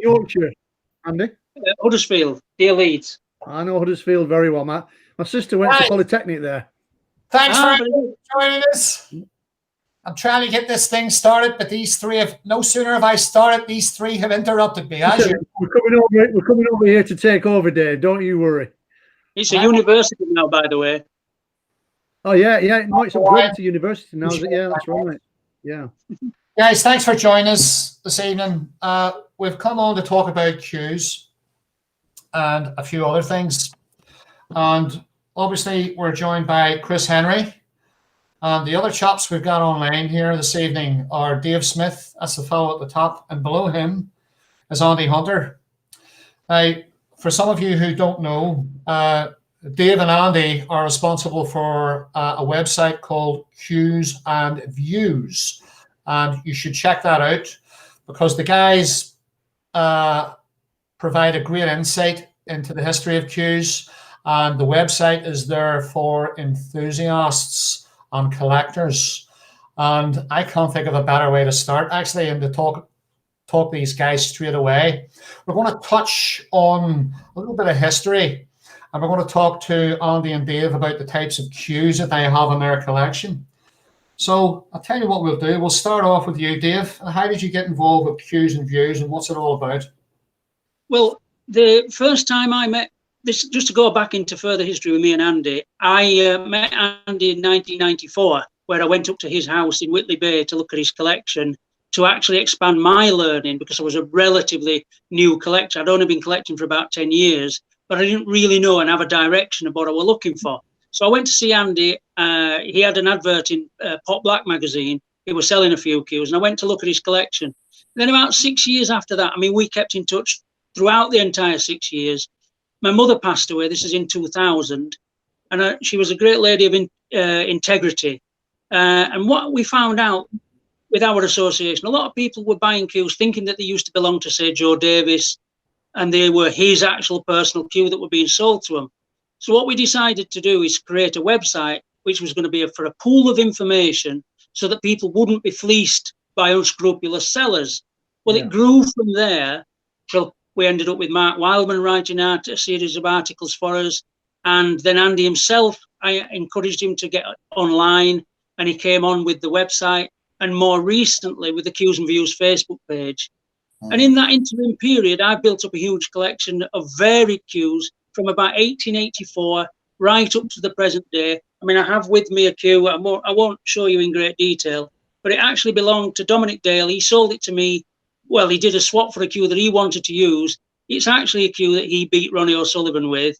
Yorkshire, Andy? Huddersfield, dear Leeds. I know Huddersfield very well. My sister went to Polytechnic there. Thanks for joining us. I'm trying to get this thing started, but these three have no sooner have I started, these three have interrupted me. We're coming over here to take over, Dave. Don't you worry. It's a university now, by the way. Oh yeah. No, it's upgraded to university now. Yeah, that's right. Yeah. Guys, thanks for joining us this evening. We've come on to talk about cues and a few other things. And obviously, we're joined by Chris Henry. And the other chaps we've got online here this evening are Dave Smith, that's the fellow at the top, and below him is Andy Hunter. Now, for some of you who don't know, Dave and Andy are responsible for a website called Cues and Views. And you should check that out because the guys provide a great insight into the history of cues. And the website is there for enthusiasts and collectors. And I can't think of a better way to start, actually, and to talk these guys straight away. We're going to touch on a little bit of history, and we're going to talk to Andy and Dave about the types of cues that they have in their collection. So I'll tell you what we'll do. We'll start off with you, Dave. How did you get involved with Cues and Views, and what's it all about? Well, the first time I met this, just to go back into further history with me and Andy, I met Andy in 1994, where I went up to his house in Whitley Bay to look at his collection to actually expand my learning because I was a relatively new collector. I'd only been collecting for about 10 years, but I didn't really know and have a direction of what I was looking for. So I went to see Andy. He had an advert in Pop Black magazine. He was selling a few cues, and I went to look at his collection. And then about 6 years after that, I mean, we kept in touch throughout the entire 6 years. My mother passed away. This is in 2000, and she was a great lady of integrity. And what we found out with our association, a lot of people were buying cues thinking that they used to belong to, say, Joe Davis, and they were his actual personal cue that were being sold to him. So what we decided to do is create a website which was going to be for a pool of information so that people wouldn't be fleeced by unscrupulous sellers. Well, It grew from there till we ended up with Mark Wildman writing out a series of articles for us. And then Andy himself, I encouraged him to get online, and he came on with the website, and more recently with the Cues and Views Facebook page. And in that interim period, I built up a huge collection of varied cues from about 1884 right up to the present day. I mean, I have with me a cue, I won't show you in great detail, but it actually belonged to Dominic Dale. He sold it to me. Well, he did a swap for a cue that he wanted to use. It's actually a cue that he beat Ronnie O'Sullivan with.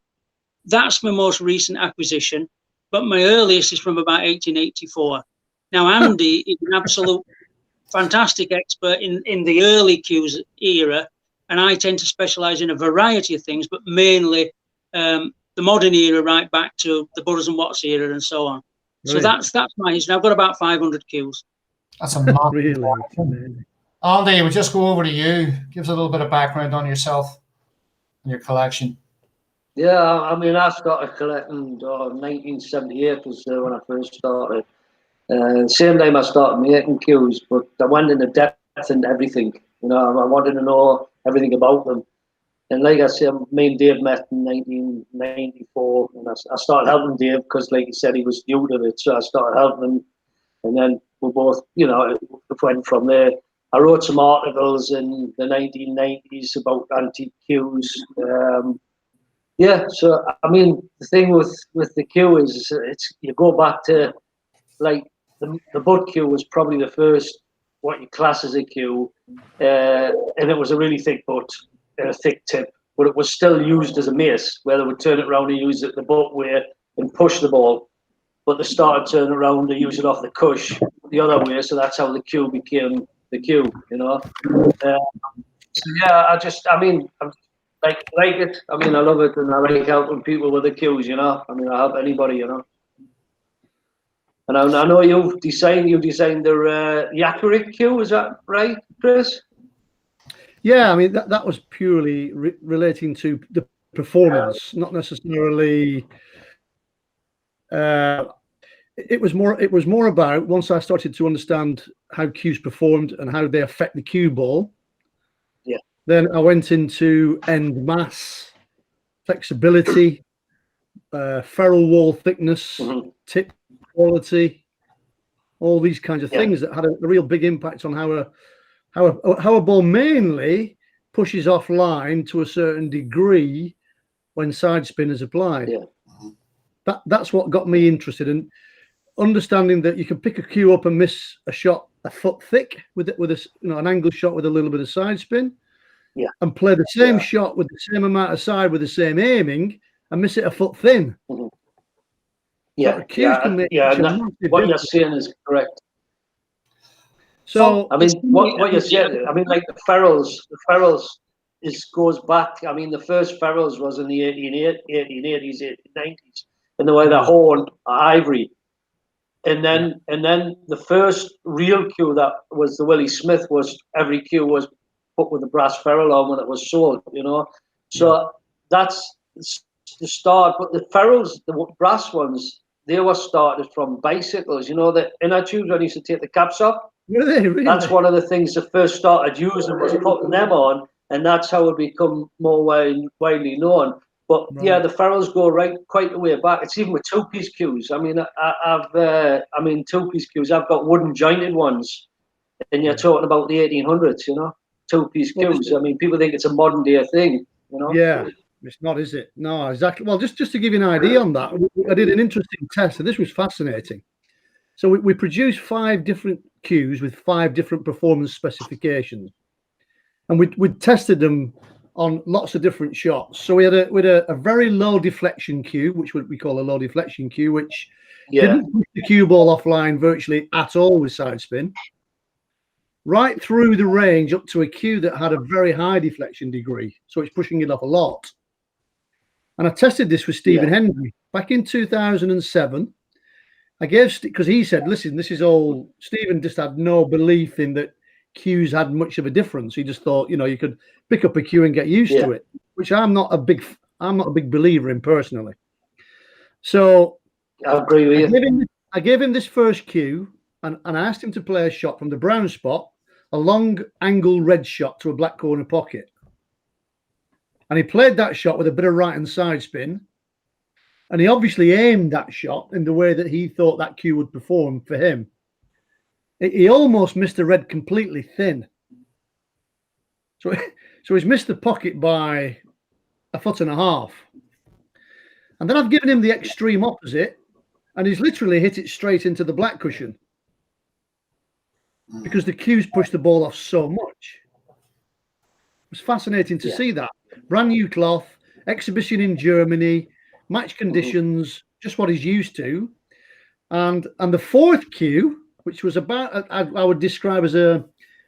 That's my most recent acquisition, but my earliest is from about 1884. Now, Andy is an absolute fantastic expert in the early cues era, and I tend to specialise in a variety of things, but mainly the modern era right back to the Burroughs and Watts era and so on. Right. So that's my history. I've got about 500 cues. That's a really. Andy, we'll just go over to you. Give us a little bit of background on yourself and your collection. Yeah, I mean, I started collecting in 1978 was when I first started. Same time I started making cues, but I went into depth into everything. You know, I wanted to know everything about them. And like I said, me and Dave met in 1994, and I started helping Dave because, like he said, he was new to it. So I started helping him, and then we both, you know, went from there. I wrote some articles in the 1990s about antique cues. So I mean, the thing with the cue is, it's you go back to like the butt cue was probably the first what you class as a cue, and it was a really thick butt and a thick tip, but it was still used as a mace, where they would turn it around and use it the butt way and push the ball. But they started turning around to use it off the cush the other way, so that's how the cue became the cue, you know. I like it. I mean, I love it, and I like helping people with the cues, you know. I mean, I help anybody, you know. And I know you designed the Yakuric cue, is that right, Chris? Yeah, I mean that was purely relating to the performance, not necessarily. It was more about, once I started to understand how cues performed and how they affect the cue ball. Yeah. Then I went into end mass, flexibility, ferrule wall thickness, tip quality, all these kinds of things that had a real big impact on how a ball mainly pushes offline to a certain degree when side spin is applied. That's what got me interested in understanding that you can pick a cue up and miss a shot a foot thick with an angle shot with a little bit of side spin, and play the same shot with the same amount of side with the same aiming and miss it a foot thin. What you're saying is correct. So I mean, what you're saying, I mean, like the ferrules goes back. I mean, the first ferrules was in the 1880s, 1890s, and they were the horn ivory. And then the first real cue that was the Willie Smith was every cue was put with a brass ferrule on when it was sold, you know. So that's the start. But the ferrules, the brass ones, they were started from bicycles, you know, the inner tubes when you used to take the caps off. Were they really? That's one of the things that first started using, was putting them on, and that's how it become more widely known. But yeah, the ferrules go quite a way back. It's even with two-piece cues. I mean, I've two-piece cues. I've got wooden jointed ones, and you're talking about the 1800s, you know, two-piece cues. I mean, people think it's a modern day thing, you know. Yeah, it's not, is it? No, exactly. Well, just to give you an idea on that, I did an interesting test, and this was fascinating. So we produced 5 different cues with 5 different performance specifications, and we tested them on lots of different shots. So we had a very low deflection cue, which we call a low deflection cue, which didn't push the cue ball offline virtually at all with side spin, right through the range up to a cue that had a very high deflection degree, so it's pushing it off a lot. And I tested this with Stephen Henry back in 2007. I gave, because he said, listen, this is all, Stephen just had no belief in that cues had much of a difference. He just thought, you know, you could pick up a cue and get used to it, which I'm not a big believer in personally. So I agree with you. I gave him this first cue, and I asked him to play a shot from the brown spot, a long angle red shot to a black corner pocket. And he played that shot with a bit of right hand side spin. And he obviously aimed that shot in the way that he thought that cue would perform for him. He almost missed the red completely thin. So he's missed the pocket by 1.5 foot. And then I've given him the extreme opposite, and he's literally hit it straight into the black cushion because the cues pushed the ball off so much. It was fascinating to see that. Brand new cloth, exhibition in Germany, match conditions, just what he's used to. And the fourth cue, which was about, I would describe as a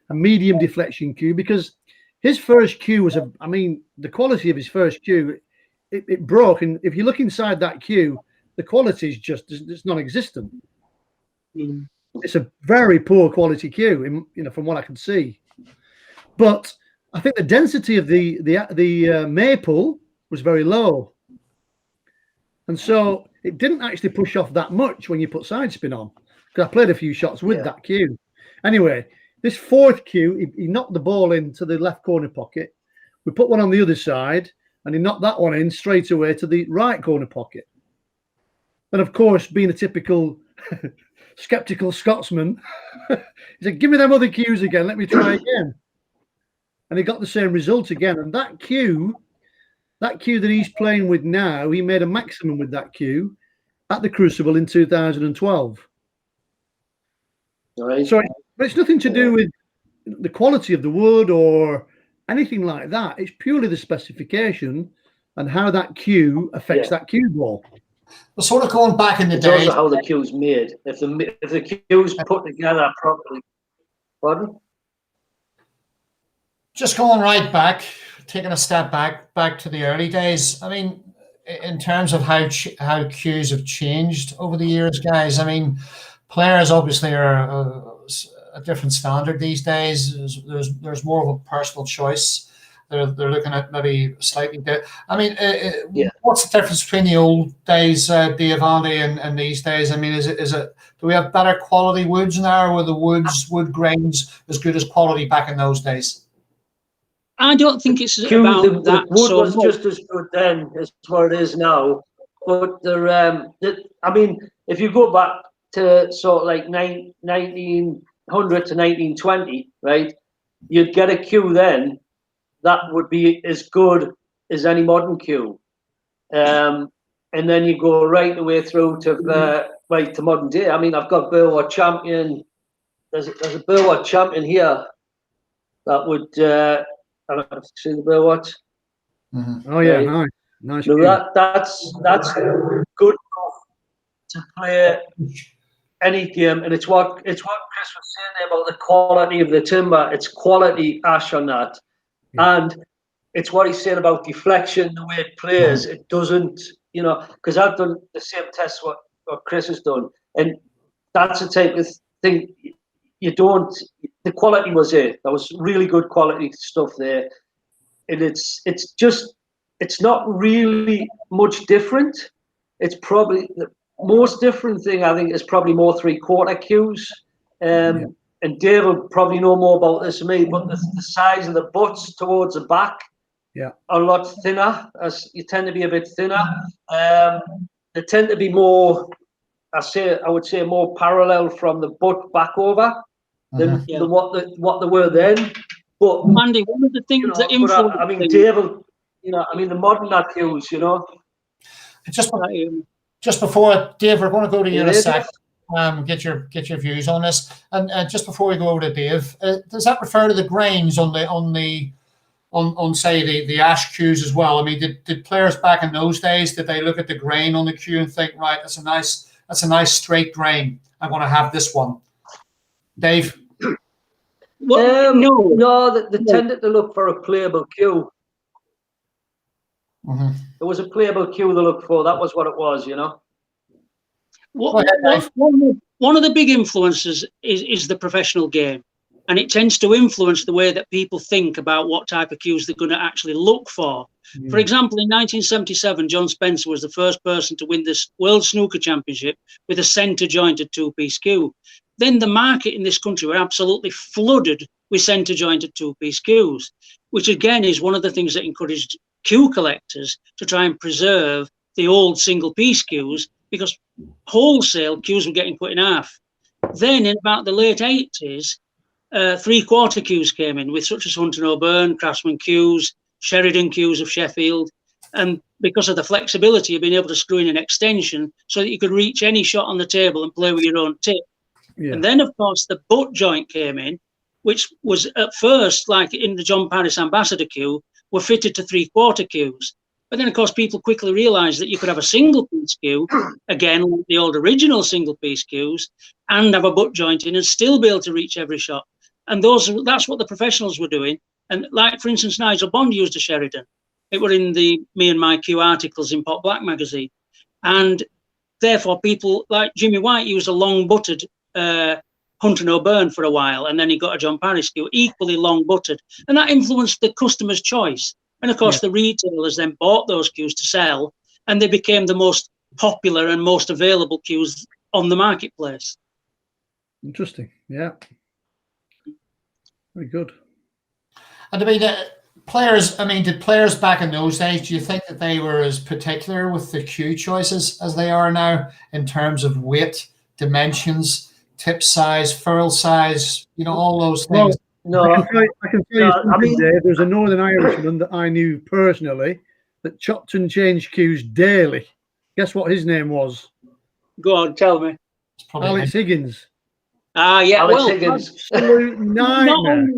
medium deflection cue, because his first cue was the quality of his first cue, it broke. And if you look inside that cue, the quality is it's non-existent. It's a very poor quality cue, from what I can see. But I think the density of the maple was very low. And so it didn't actually push off that much when you put side spin on, because I played a few shots with that cue. Anyway, this fourth cue, he knocked the ball into the left corner pocket. We put one on the other side, and he knocked that one in straight away to the right corner pocket. And of course, being a typical skeptical Scotsman, he said, give me them other cues again, let me try again. And he got the same result again. And that cue that he's playing with now, he made a maximum with that cue at the Crucible in 2012. Right. So it's nothing to do with the quality of the wood or anything like that. It's purely the specification and how that cue affects that cue ball. Well, sort of going back in the it's day. also how the cue's made. If the cue's put together properly. Pardon? Just going right back, taking a step back to the early days. I mean, in terms of how cues have changed over the years, guys. I mean, players obviously are a different standard these days. There's more of a personal choice. They're looking at maybe slightly different. I mean, what's the difference between the old days, Dave, Andy, and these days? I mean, is it do we have better quality woods now, or were the wood grains as good as quality back in those days? I don't think it's Cue, about the that wood so was much. just as good then as what it is now. But I mean, if you go back to sort of like 1900 to 1920, right, you'd get a cue then that would be as good as any modern cue. And then you go right the way through to right to modern day. I mean, I've got Burwood Champion. There's a Burwood Champion here that would. I don't know if you see the Burwood. Oh yeah, Right. nice. No, cue. that's good enough to play any game, and it's what Chris was saying there about the quality of the timber. It's quality ash on that, and it's what he's saying about deflection, the way it plays. It doesn't, because I've done the same test what Chris has done, and that's the type of thing you don't. The quality was there. That was really good quality stuff there, and it's not really much different. It's probably the most different thing I think is probably more 3/4 cues. And Dave will probably know more about this than me, but the size of the butts towards the back are a lot thinner, as you tend to be a bit thinner. They tend to be more, I would say more parallel from the butt back over than what they were then. But Andy, one of the things that influenced I mean, Dave will, the modern cues, Just before, Dave, we're going to go to you in a sec. Get your views on this, and just before we go over to Dave, does that refer to the grains on say the ash cues as well? I mean, did players back in those days, did they look at the grain on the cue and think, right, that's a nice straight grain, I'm going to have this one? Dave? No, they tended to look for a playable cue. It was a playable cue they looked for. That was what it was, One of the big influences is the professional game, and it tends to influence the way that people think about what type of cues they're going to actually look for. For example, in 1977, John Spencer was the first person to win this World Snooker Championship with a centre-jointed two-piece cue. Then the market in this country were absolutely flooded with centre-jointed two-piece cues, which again is one of the things that encouraged cue collectors to try and preserve the old single-piece cues, because wholesale cues were getting cut in half. Then in about the late 80s, 3/4 cues came in with such as Hunter O'Byrne, Craftsman cues, Sheridan cues of Sheffield, and because of the flexibility of being able to screw in an extension so that you could reach any shot on the table and play with your own tip. And then, of course, the butt joint came in, which was at first, like in the John Paris Ambassador cue, were fitted to 3/4 cues. But then, of course, people quickly realised that you could have a single-piece cue, again, like the old original single-piece cues, and have a butt joint in and still be able to reach every shot. And that's what the professionals were doing. And like, for instance, Nigel Bond used a Sheridan. It were in the Me and My Cue articles in Pot Black magazine. And therefore, people like Jimmy White used a long-butted Hunter O'Byrne for a while, and then he got a John Paris cue, equally long-butted. And that influenced the customer's choice. And of course, the retailers then bought those cues to sell, and they became the most popular and most available cues on the marketplace. Interesting. Yeah. Very good. And I mean, did players back in those days, do you think that they were as particular with the cue choices as they are now in terms of weight, dimensions, tip size, furl size, all those things? No, I can tell you something, Dave. There's a Northern Irishman that I knew personally that chopped and changed cues daily. Guess what his name was? Go on, tell me. Alex Higgins. Alex Higgins. Absolute nightmare.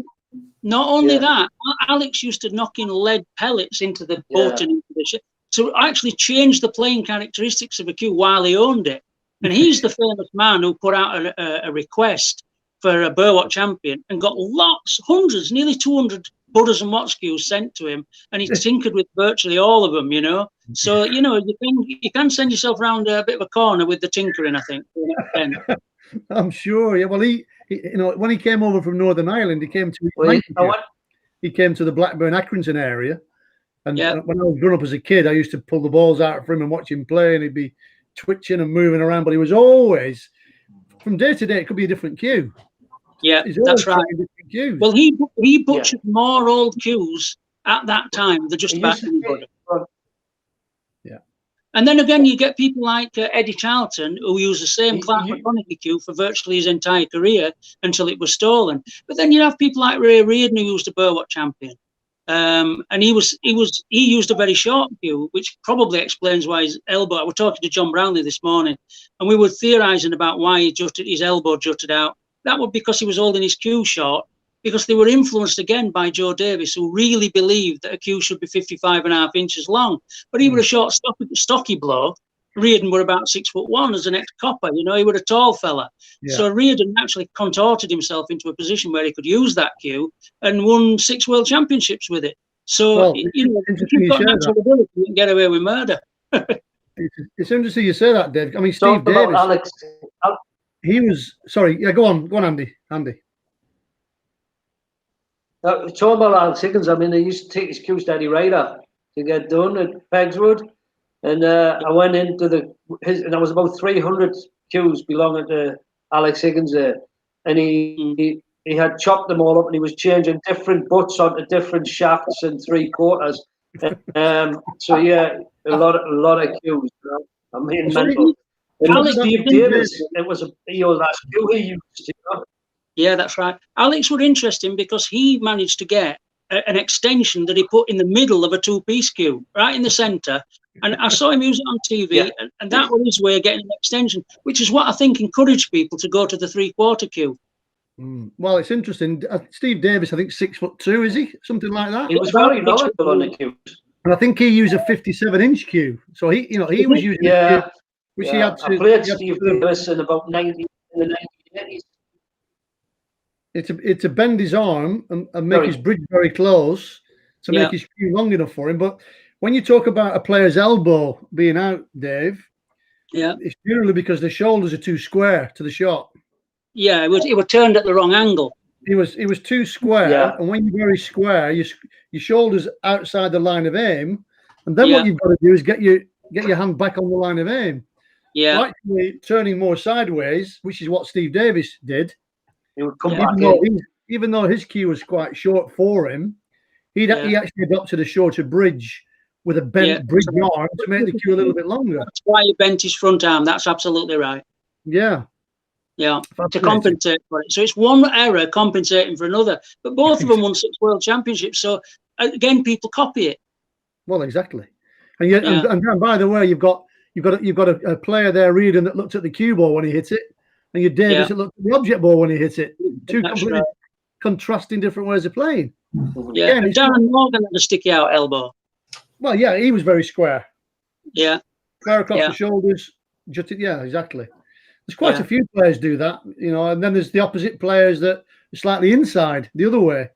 Not only that, Alex used to knock in lead pellets into the butt and into the ship to actually change the playing characteristics of a cue while he owned it. And he's the famous man who put out a request for a Burwood champion and got hundreds, nearly 200 Budders and Watts cues sent to him, and he tinkered with virtually all of them, So, you can send yourself around a bit of a corner with the tinkering, I think. I'm sure. Yeah. Well, he when he came over from Northern Ireland, he came to the Blackburn Accrington area, and when I was growing up as a kid, I used to pull the balls out for him and watch him play, and he'd be twitching and moving around, but he was always, from day to day, it could be a different cue. Yeah, He's that's always right. trying different cues. Well, he butchered more old cues at that time than just He about used to anybody. take- And then again, you get people like Eddie Charlton, who used the same You- Clark you- McConaughey cue for virtually his entire career until it was stolen. But then you have people like Ray Reardon, who used a Burwatt champion, and he used a very short cue, which probably explains why his elbow. I was talking to John Brownlee this morning, and we were theorising about why his elbow jutted out. That was because he was holding his cue short, because they were influenced again by Joe Davis, who really believed that a cue should be 55.5 inches long. But he was a short, stocky bloke. Reardon were about 6'1" as an ex-copper. You know, he was a tall fella. Yeah. So Reardon actually contorted himself into a position where he could use that cue and won 6 world championships with it. So, Well, you know, if interesting you've you got say natural ability, you can get away with murder. It's interesting you say that, Dave. I mean, Talk Steve about Davis. Alex. He was sorry. Yeah, go on, Andy. Talking about Alex Higgins, I mean, they used to take his cues to Eddie Ryder to get done at Pegswood. And I went into and there was about 300 cues belonging to Alex Higgins there. And he had chopped them all up and he was changing different butts onto different shafts and 3/4. So yeah, a lot of cues. You know? I mean, So mental. And Alex Steve Higgins- Davis, it was your last cue he used. You know? Yeah, that's right. Alex was interesting because he managed to get an extension that he put in the middle of a two-piece cue, right in the centre. And I saw him use it on TV, Yeah. and that was his way of getting an extension, which is what I think encouraged people to go to the 3/4 cue. Well, it's interesting. Steve Davis, I think 6'2", is he? Something like that. He was very knowledgeable on the cues. And I think he used a 57-inch cue. So he was using a Yeah. cue, which he Yeah, had to. I played he had Steve to- Davis in about in the 1980s. It's to bend his arm and make Sorry. his bridge very close to make his cue long enough for him. But when you talk about a player's elbow being out, Dave, it's generally because the shoulders are too square to the shot. Yeah, it was turned at the wrong angle. He was too square, and when you're very square, your shoulders outside the line of aim, and then what you've got to do is get your hand back on the line of aim. Yeah. So actually turning more sideways, which is what Steve Davis did. He would come Even though his cue was quite short for him, he actually adopted a shorter bridge with a bent bridge arm to make the cue a little bit longer. That's why he bent his front arm. That's absolutely right. Yeah. Yeah, to compensate for it. So it's one error compensating for another. But both of them won 6 world championships. So again, people copy it. Well, exactly. And by the way, you've got a player there, Reardon, that looked at the cue ball when he hit it, and your Davis that looked at the object ball when he hit it. Two completely contrasting different ways of playing. Yeah, and Darren Morgan had a sticky out elbow. Well, yeah, he was very square. Yeah. Square across the shoulders. Yeah, exactly. There's quite a few players do that, you know, and then there's the opposite players that are slightly inside, the other way.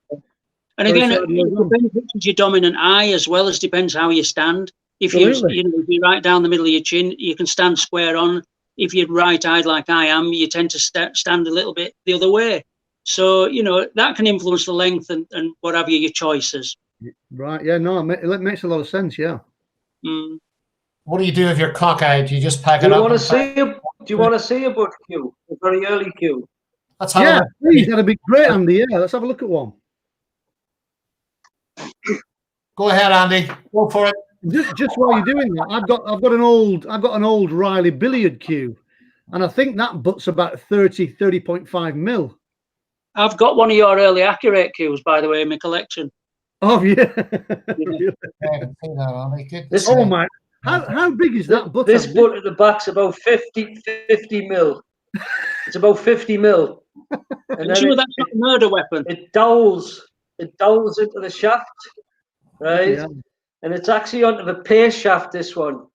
And again, it depends which is your dominant eye, as well as depends how you stand. If you're right down the middle of your chin, you can stand square on. If you're right-eyed like I am, you tend to stand a little bit the other way. So, you know, that can influence the length and what have you, your choices. Right, yeah, no, it makes a lot of sense, yeah. Mm. What do you do if you're cockeyed? Do you just pack it up? Do you want to see a butt cue? A very early cue? Let's have a look. Please, that'd be great, Andy. Yeah, let's have a look at one. Go ahead, Andy. Go for it. Just while you're doing that, I've got an old Riley billiard cue, and I think that butt's about 30.5 mil. I've got one of your early accurate cues, by the way, in my collection. Oh yeah. Oh my! How big is that butt? This butt at the back's about 50 mil. It's about 50 mil. And then sure, that's not a murder weapon. It dowels into the shaft, right? Yeah. And it's actually onto the pace shaft. This one,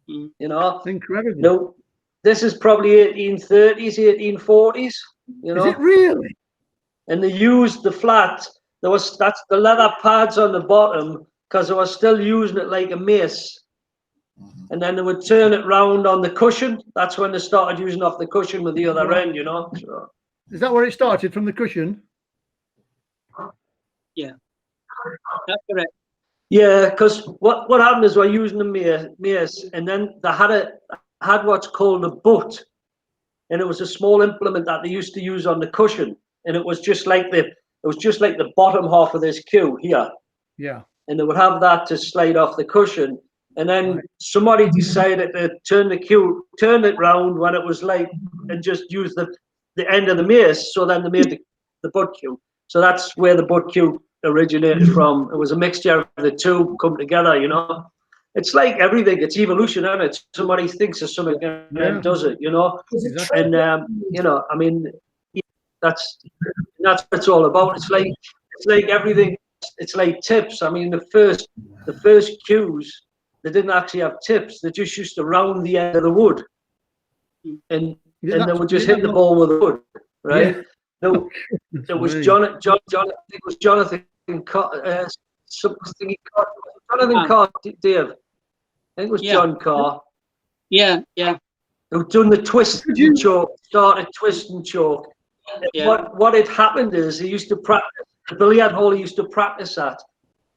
you know, incredible. No, this is probably 1830s, 1840s. You know, is it really? And they used the flat. That's the leather pads on the bottom because they were still using it like a mace. And then they would turn it round on the cushion. That's when they started using off the cushion with the other end, you know. So. Is that where it started, from the cushion? Yeah, that's correct. Yeah, because what happened is we're using the mace, and then they had what's called a butt, and it was a small implement that they used to use on the cushion. and it was just like the bottom half of this cue here. Yeah. And they would have that to slide off the cushion. And then somebody decided to turn it round when it was light and just use the end of the mace. So then they made the butt cue. So that's where the butt cue originated from. It was a mixture of the two come together, you know. It's like everything. It's evolution, isn't it? Somebody thinks of something and then does it, you know. Exactly. And you know, I mean, that's what it's all about. It's like everything. It's like tips. I mean, the first cues, they didn't actually have tips. They just used to round the end of the wood, and they would just hit the ball with the wood, right? Yeah. No, it was Jonathan. I think it was Jonathan. Jonathan Carr, Dave. I think it was John Carr. Yeah. Who done the twist and choke? Started twist and choke. Yeah. What had happened is he used to practice. The billiard hall he used to practice at,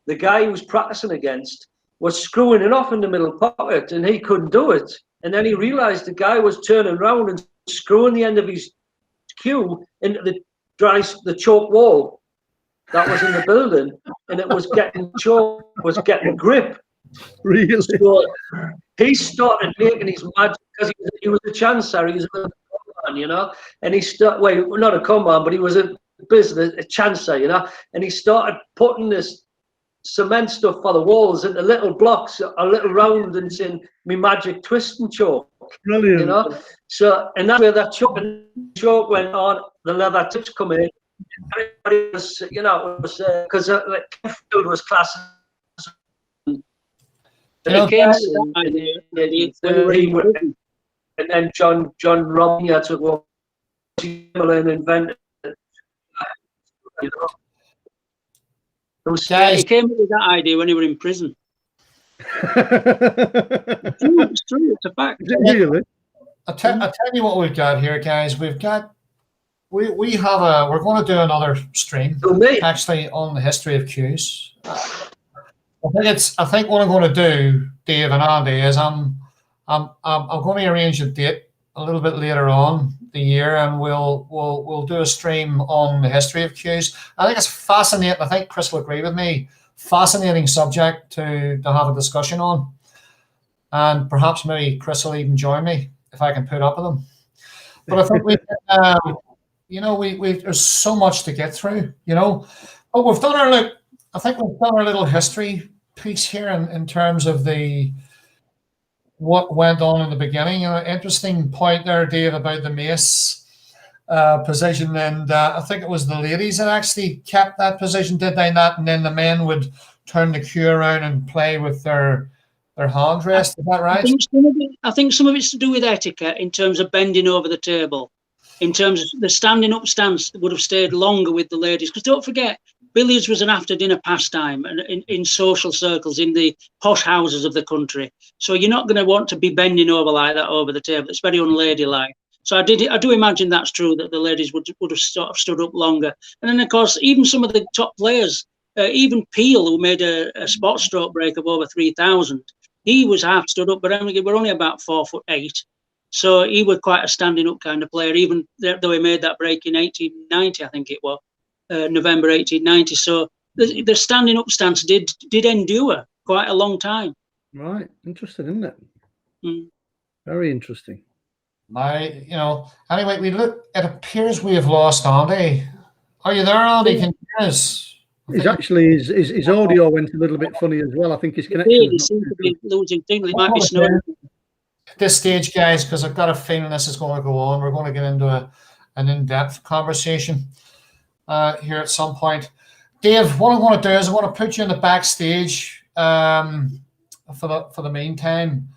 the guy he was practicing against was screwing it off in the middle pocket, and he couldn't do it. And then he realised the guy was turning around and screwing the end of his cue into the chalk wall that was in the building, and it was getting grip. Really? So he started making his magic because he was a chancer. He was a man, you know, and he started. Well, not a con man, but he was a chancer, you know, and he started putting this cement stuff for the walls into little blocks, a little round, and saying, "Me magic twist and choke." Brilliant. You know, so and that's where that choke went on. The leather tips come in. Everybody was, you know, it was because like Field was class. And then John Romney took over and invented it. You know? He came up with that idea when he was in prison. It's true. It's a fact. Really? I'll tell you what we've got here, guys. We're going to do another stream actually on the history of cues. I think what I'm going to do, Dave and Andy, is I'm going to arrange a date a little bit later on the year, and we'll do a stream on the history of cues. I think it's fascinating. I think Chris will agree with me. Fascinating subject to have a discussion on, and perhaps maybe Chris will even join me if I can put up with him. But I think there's so much to get through, you know. But we've done our little history piece here in terms of what went on in the beginning. An interesting point there, Dave, about the mace position, and I think it was the ladies that actually kept that position, did they not? And then the men would turn the cue around and play with their hand rest. Is that right? I think some of it's to do with etiquette in terms of bending over the table. In terms of the standing up stance would have stayed longer with the ladies, because don't forget, billiards was an after dinner pastime and in social circles in the posh houses of the country. So you're not going to want to be bending over like that over the table. It's very unladylike. So I do imagine that's true, that the ladies would have sort of stood up longer. And then of course, even some of the top players, even Peel, who made a spot stroke break of over 3,000, he was half stood up, but we're only about 4'8". So he was quite a standing up kind of player, even though he made that break in 1890, I think it was, November 1890. So the standing up stance did endure quite a long time. Right, interesting, isn't it? Mm. Very interesting. Anyway, it appears we have lost Andy. Are you there, Andy? Can you hear us? His audio went a little bit funny as well. I think his connection. He seems to be losing signal. It might be snowing. At this stage, guys, because I've got a feeling this is going to go on. We're going to get into an in-depth conversation here at some point. Dave, what I'm going to do is I want to put you in the backstage for the meantime.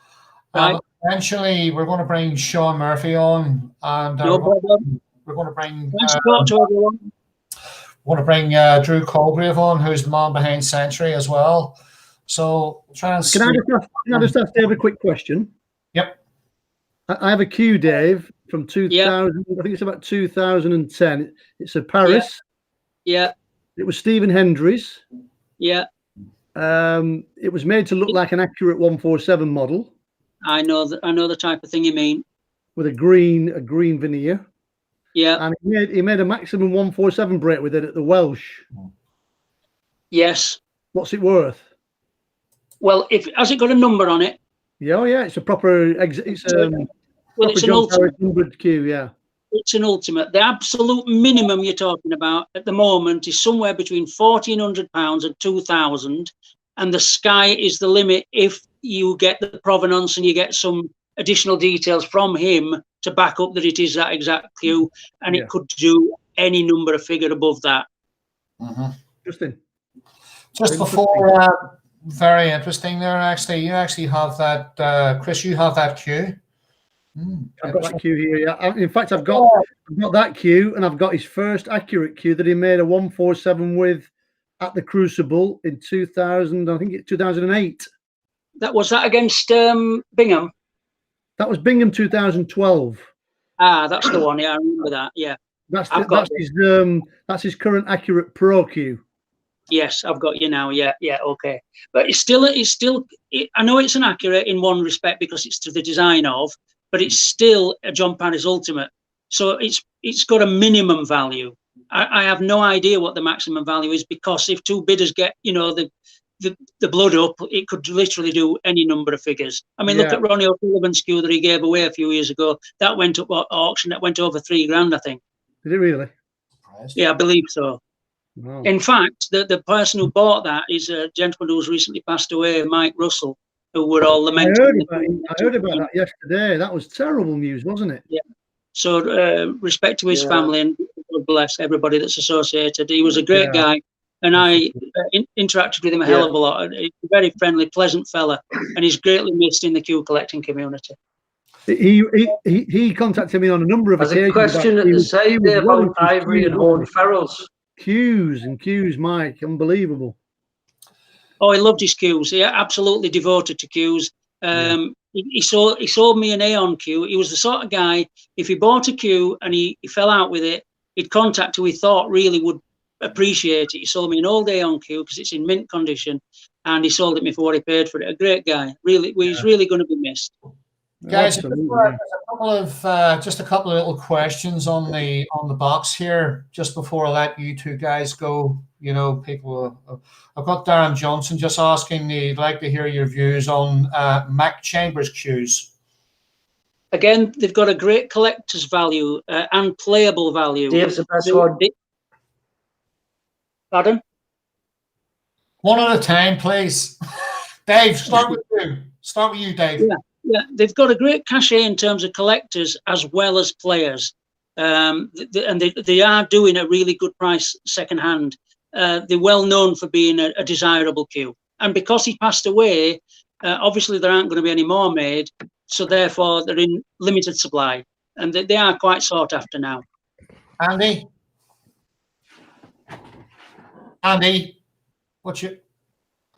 Right. Eventually, we're going to bring Shaun Murphy on, and No problem. we're going to bring. Thanks to everyone. Want to bring Drew Colgrave on, who's the man behind Century as well. So try and. Can I just ask Dave a quick question? Yep. I have a cue, Dave, from 2000. Yeah. I think it's about 2010. It's a Paris. Yeah. It was Stephen Hendry's. Yeah. It was made to look like an accurate 147 model. I know the type of thing you mean. With a green veneer. Yeah. And he made a maximum 147 break with it at the Welsh. Yes. What's it worth? Well, has it got a number on it? Yeah, oh yeah, it's a proper Well, proper it's an John ultimate. Harris 100 cue, yeah. It's an ultimate. The absolute minimum you're talking about at the moment is somewhere between £1,400 and 2,000, and the sky is the limit if you get the provenance and you get some additional details from him to back up that it is that exact cue, and it could do any number of figure above that. Interesting. Just before, very interesting there, actually. You actually have that, Chris, you have that cue. I've got that cue here, yeah. In fact, I've got that cue, and I've got his first accurate cue that he made a 147 with at the Crucible in 2000, I think it's 2008. Was that against Bingham? That was Bingham 2012. Ah, that's the one. Yeah, I remember that. Yeah. That's his current accurate pro cue. Yes, I've got you now. Yeah, okay. But it's still. I know it's an accurate in one respect because it's to the design of, but it's still a John Paris Ultimate. So it's got a minimum value. I have no idea what the maximum value is, because if two bidders get, the blood up, it could literally do any number of figures. I mean, look at Ronnie O'Sullivan's cue that he gave away a few years ago. That went up at auction. That went over $3,000, I think. Did it really? Yeah, I believe so. Wow. In fact, the person who bought that is a gentleman who's recently passed away, Mike Russell, who were all lamenting. I heard about that yesterday. That was terrible news, wasn't it? Yeah. So respect to his family, and God bless everybody that's associated. He was a great guy, and I interacted with him a hell of a lot. He's a very friendly, pleasant fella, and he's greatly missed in the cue collecting community. He contacted me on a number of occasions. There's a question at the side there about Ivory and Horn Ferrells. Cues, Mike, unbelievable. Oh, he loved his cues. He absolutely devoted to cues. He sold me an Aeon cue. He was the sort of guy, if he bought a cue and he fell out with it, he'd contact who he thought really would appreciate it. He sold me an old Aeon cue because it's in mint condition, and he sold it me for what he paid for it. A great guy. Really, he's really going to be missed. Guys, just a couple of little questions on the box here, just before I let you two guys go. People, I've got Darren Johnson just asking me, he'd like to hear your views on Mac Chambers cues. Again, they've got a great collector's value and playable value. Dave's the best one. Pardon? One at a time, please. Dave, start with you. Start with you, Dave. Yeah, they've got a great cachet in terms of collectors as well as players, and they are doing a really good price second hand. They're well known for being a desirable cue, and because he passed away, obviously there aren't going to be any more made, so therefore they're in limited supply, and they are quite sought after now. Andy, what's your?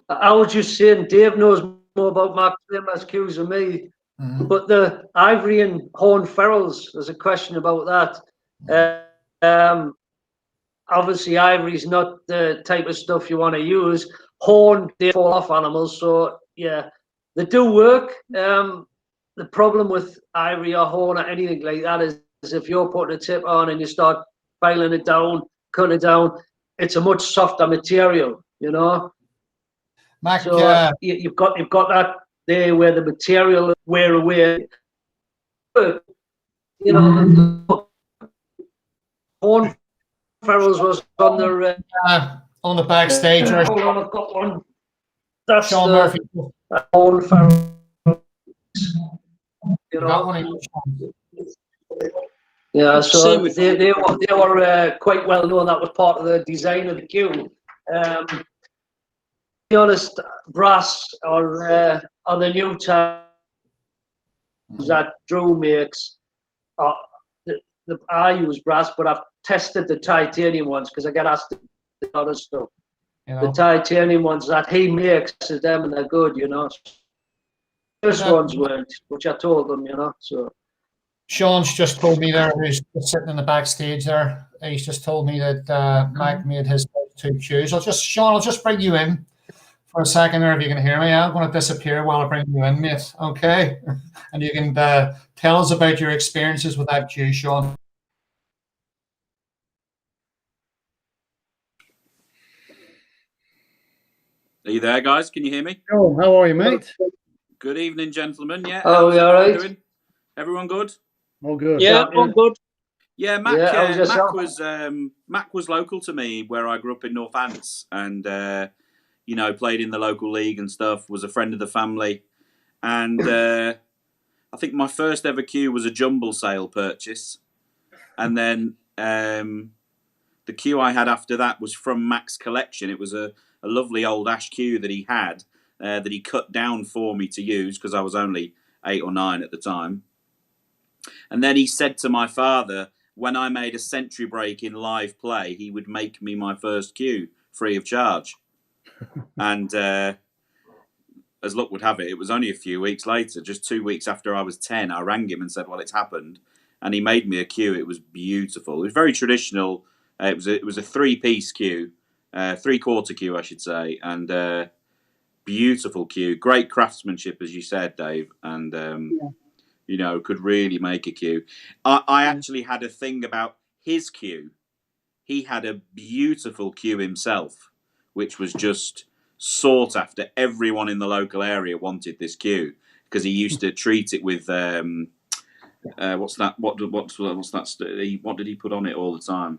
I was just saying, Dave knows more about Mac Chambers cues than me, but the Ivory and Horn Ferrells, there's a question about that. Obviously, Ivory's not the type of stuff you want to use. Horn, they fall off animals, so yeah, they do work. The problem with Ivory or Horn or anything like that is if you're putting a tip on and you start filing it down, cutting it down, it's a much softer material, Mac, so you've got that there where the material wear away. Horn Ferrells was on the backstage. Hold on, I've got one. That's Shaun Murphy. Horn Ferrells. Yeah, so they were quite well known. That was part of the design of the cue. To be honest, brass or on the new type that Drew makes, I use brass, but I've tested the titanium ones because I get asked the other stuff. The titanium ones that he makes, them and they're good, First ones weren't, which I told them, so. Sean's just told me there, who's sitting in the backstage there, he's just told me that Mac made his two cues. Sean, I'll just bring you in for a second there if you can hear me. I'm going to disappear while I bring you in, mate. Okay? And you can tell us about your experiences with that cue, Sean. Are you there, guys? Can you hear me? Oh, how are you, mate? Good evening, gentlemen. Yeah. Oh, how's you all everyone right? doing? Everyone good? All good. Yeah, all good. Yeah, Mac. Yeah, how's yourself? Mac was local to me where I grew up in Northants, and you know, played in the local league and stuff. Was a friend of the family, and I think my first ever cue was a jumble sale purchase, and then the cue I had after that was from Mac's collection. It was a lovely old ash cue that he had that he cut down for me to use because I was only 8 or 9 at the time. And then he said to my father, when I made a century break in live play, he would make me my first cue free of charge. And as luck would have it, it was only a few weeks later, just 2 weeks after I was 10, I rang him and said, well, it's happened. And he made me a cue. It was beautiful. It was very traditional. It was a 3-piece cue, 3/4 cue, I should say, and beautiful cue. Great craftsmanship, as you said, Dave, and you know, could really make a cue. I actually had a thing about his cue. He had a beautiful cue himself, which was just sought after. Everyone in the local area wanted this cue because he used to treat it with what's that? What did he put on it all the time?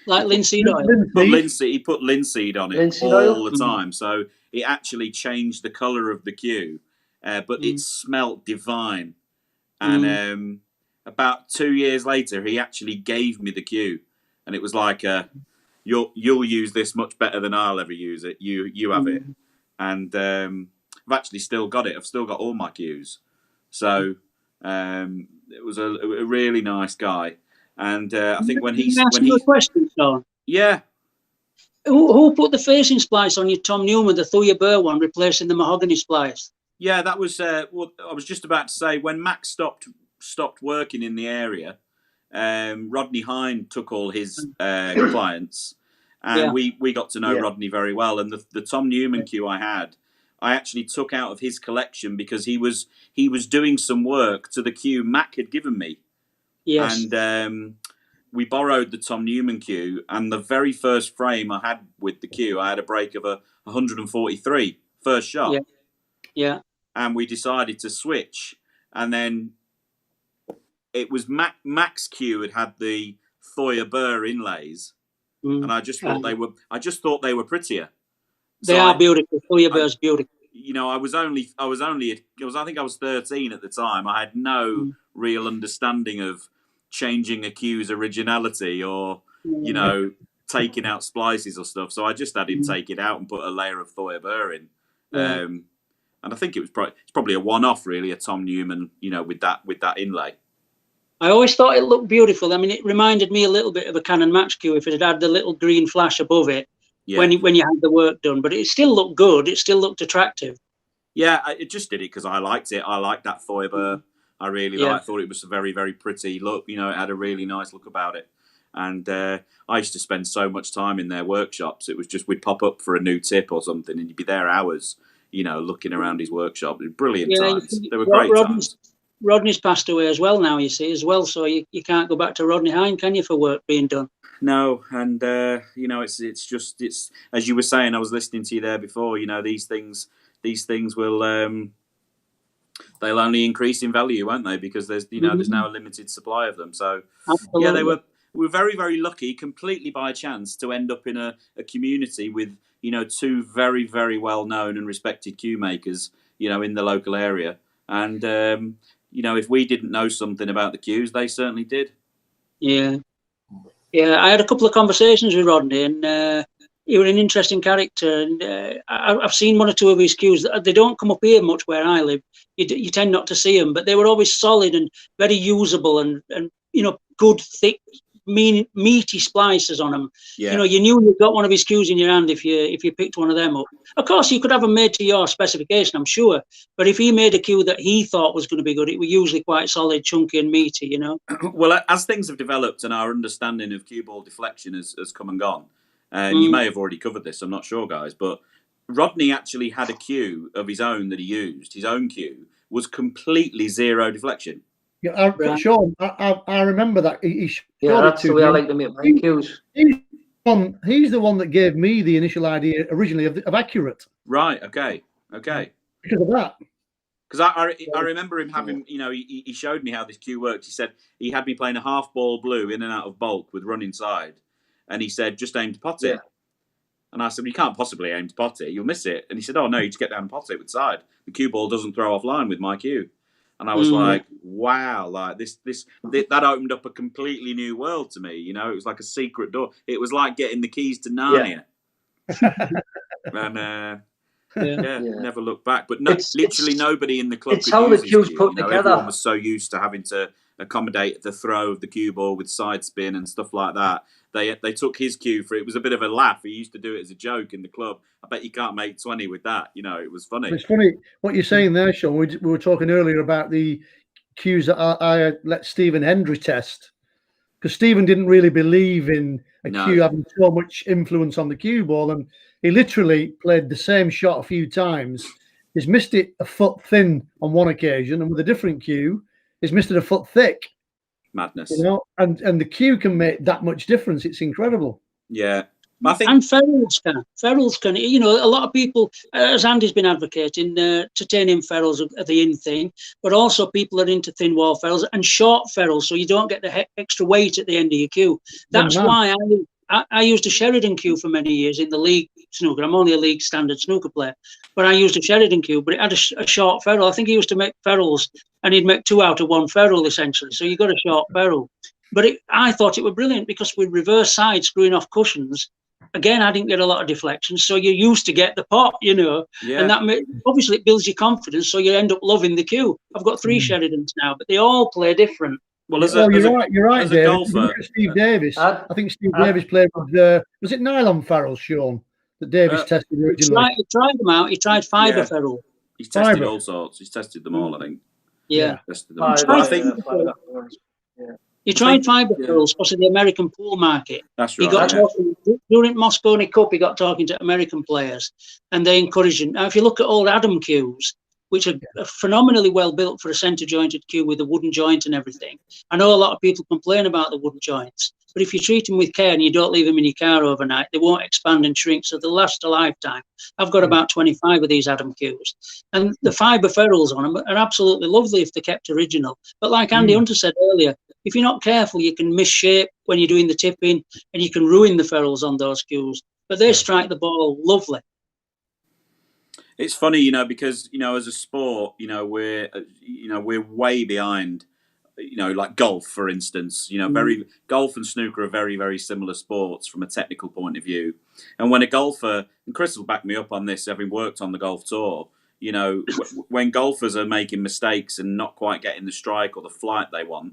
Like linseed oil. He put linseed on it Linseed all oil? the time, so it actually changed the colour of the cue, but it smelt divine. And about 2 years later, he actually gave me the cue, and it was like, "You'll use this much better than I'll ever use it. You have it." And I've actually still got it. I've still got all my cues. So it was a really nice guy. And I think when Can I ask you a question, Sean? yeah. Who put the facing splice on your Tom Newman, the Thuya Burr one, replacing the mahogany splice? Yeah, that was what I was just about to say. When Max stopped working in the area, Rodney Hine took all his clients, and we got to know Rodney very well. And the Tom Newman cue I actually took out of his collection because he was doing some work to the cue Mac had given me. Yes. And we borrowed the Tom Newman cue, and the very first frame I had with the cue, I had a break of 143 first shot. Yeah. And we decided to switch, and then it was Mac's cue had the Thoya Burr inlays, and I just thought they were prettier. They are beautiful. Thoya Burr's beautiful. You know, I think I was 13 at the time. I had no real understanding of changing a cue's originality or you know, taking out splices or stuff. So I just had him take it out and put a layer of Thoya Burr in. And I think it's probably a one-off, really, a Tom Newman, you know, with that inlay. I always thought it looked beautiful. I mean, it reminded me a little bit of a Canon match cue if it had the little green flash above it when you had the work done. But it still looked good. It still looked attractive. Yeah, it just did it because I liked it. I liked that Thoya Burr. I really liked. I thought it was a very, very pretty look. You know, it had a really nice look about it. And I used to spend so much time in their workshops. It was just we'd pop up for a new tip or something, and you'd be there hours. You know, looking around his workshop. Brilliant times. They were great times. Rodney's passed away as well now, you see, as well. So you can't go back to Rodney Hine, can you, for work being done? No, and you know, it's as you were saying. I was listening to you there before. You know, these things will they'll only increase in value, won't they? Because there's there's now a limited supply of them. So absolutely. Yeah, we were very, very lucky, completely by chance, to end up in a community with, you know, 2 very, very well known and respected cue makers, you know, in the local area. And, you know, if we didn't know something about the cues, they certainly did. Yeah. Yeah, I had a couple of conversations with Rodney, and he was an interesting character. And I've seen 1 or 2 of his cues. They don't come up here much where I live. You tend not to see them, but they were always solid and very usable and you know, good, thick, meaty splices on them. You know, you knew you got one of his cues in your hand if you picked one of them up. Of course, you could have them made to your specification, I'm sure. But if he made a cue that he thought was going to be good, it was usually quite solid, chunky, and meaty. You know. Well, as things have developed and our understanding of cue ball deflection has come and gone, you may have already covered this. I'm not sure, guys, but Rodney actually had a cue of his own that he used. His own cue was completely 0 deflection. Yeah, Sean, I remember that. He that's the way I like to make my cues. He's the one that gave me the initial idea originally of Accurate Right. Okay. Okay. because of that. Because I remember him having, you know, he showed me how this cue worked. He said he had me playing a half ball blue in and out of bulk with run inside. And he said, just aim to pot it. Yeah. And I said, well, you can't possibly aim to pot it. You'll miss it. And he said, oh, no, you just get down and pot it with side. The cue ball doesn't throw off line with my cue. And I was like, wow, like that opened up a completely new world to me. You know, it was like a secret door. It was like getting the keys to Narnia. And never looked back. But literally nobody in the club it's could how use the cues his cue. put You know, together. everyone was so used to having to accommodate the throw of the cue ball with side spin and stuff like that. They took his cue for it. It was a bit of a laugh. He used to do it as a joke in the club. I bet you can't make 20 with that. You know, it was funny. It's funny what you're saying there, Sean. We were talking earlier about the cues that I let Stephen Hendry test, because Stephen didn't really believe in a cue having so much influence on the cue ball, and he literally played the same shot a few times. He's missed it a foot thin on one occasion, and with a different cue, he's missed it a foot thick. Madness. You know, and the cue can make that much difference. It's incredible. Yeah. I think, and ferrules can, you know, a lot of people, as Andy's been advocating, to turn in ferrules are the in thing, but also people are into thin wall ferrules and short ferrules, so you don't get the extra weight at the end of your cue. That's why I used a Sheridan cue for many years in the league snooker. I'm only a league standard snooker player, but I used a Sheridan cue, but it had a short ferrule. I think he used to make ferrules, and he'd make 2 out of 1 ferrule essentially, so you got a short ferrule. But I thought it was brilliant because with reverse side screwing off cushions, again, I didn't get a lot of deflections, so you're used to get the pot, you know, and that obviously it builds your confidence, so you end up loving the cue. I've got 3 Sheridans now, but they all play different. Well, you're right, Dave. Golfer, Steve Davis. I think Steve Davis played with was it nylon ferrules, Sean, that Davis tested originally? He tried them out. He tried fibre ferrule. He's tested all sorts. He's tested them all, I think. Yeah. Tested them all. He tried fibre ferrules because of the American pool market. That's right. He got talking during Moscone Cup. He got talking to American players, and they encouraged him. Now, if you look at old Adam cues, which are phenomenally well built for a centre jointed cue with a wooden joint and everything. I know a lot of people complain about the wooden joints, but if you treat them with care and you don't leave them in your car overnight, they won't expand and shrink, so they'll last a lifetime. I've got about 25 of these Adam cues, and the fibre ferrules on them are absolutely lovely if they're kept original. But like Andy Hunter said earlier, if you're not careful, you can misshape when you're doing the tipping, and you can ruin the ferrules on those cues. But they strike the ball lovely. It's funny, you know, because, you know, as a sport, we're way behind, like golf, for instance. Golf and snooker are very, very similar sports from a technical point of view. And when a golfer, and Chris will back me up on this, having worked on the golf tour, when golfers are making mistakes and not quite getting the strike or the flight they want,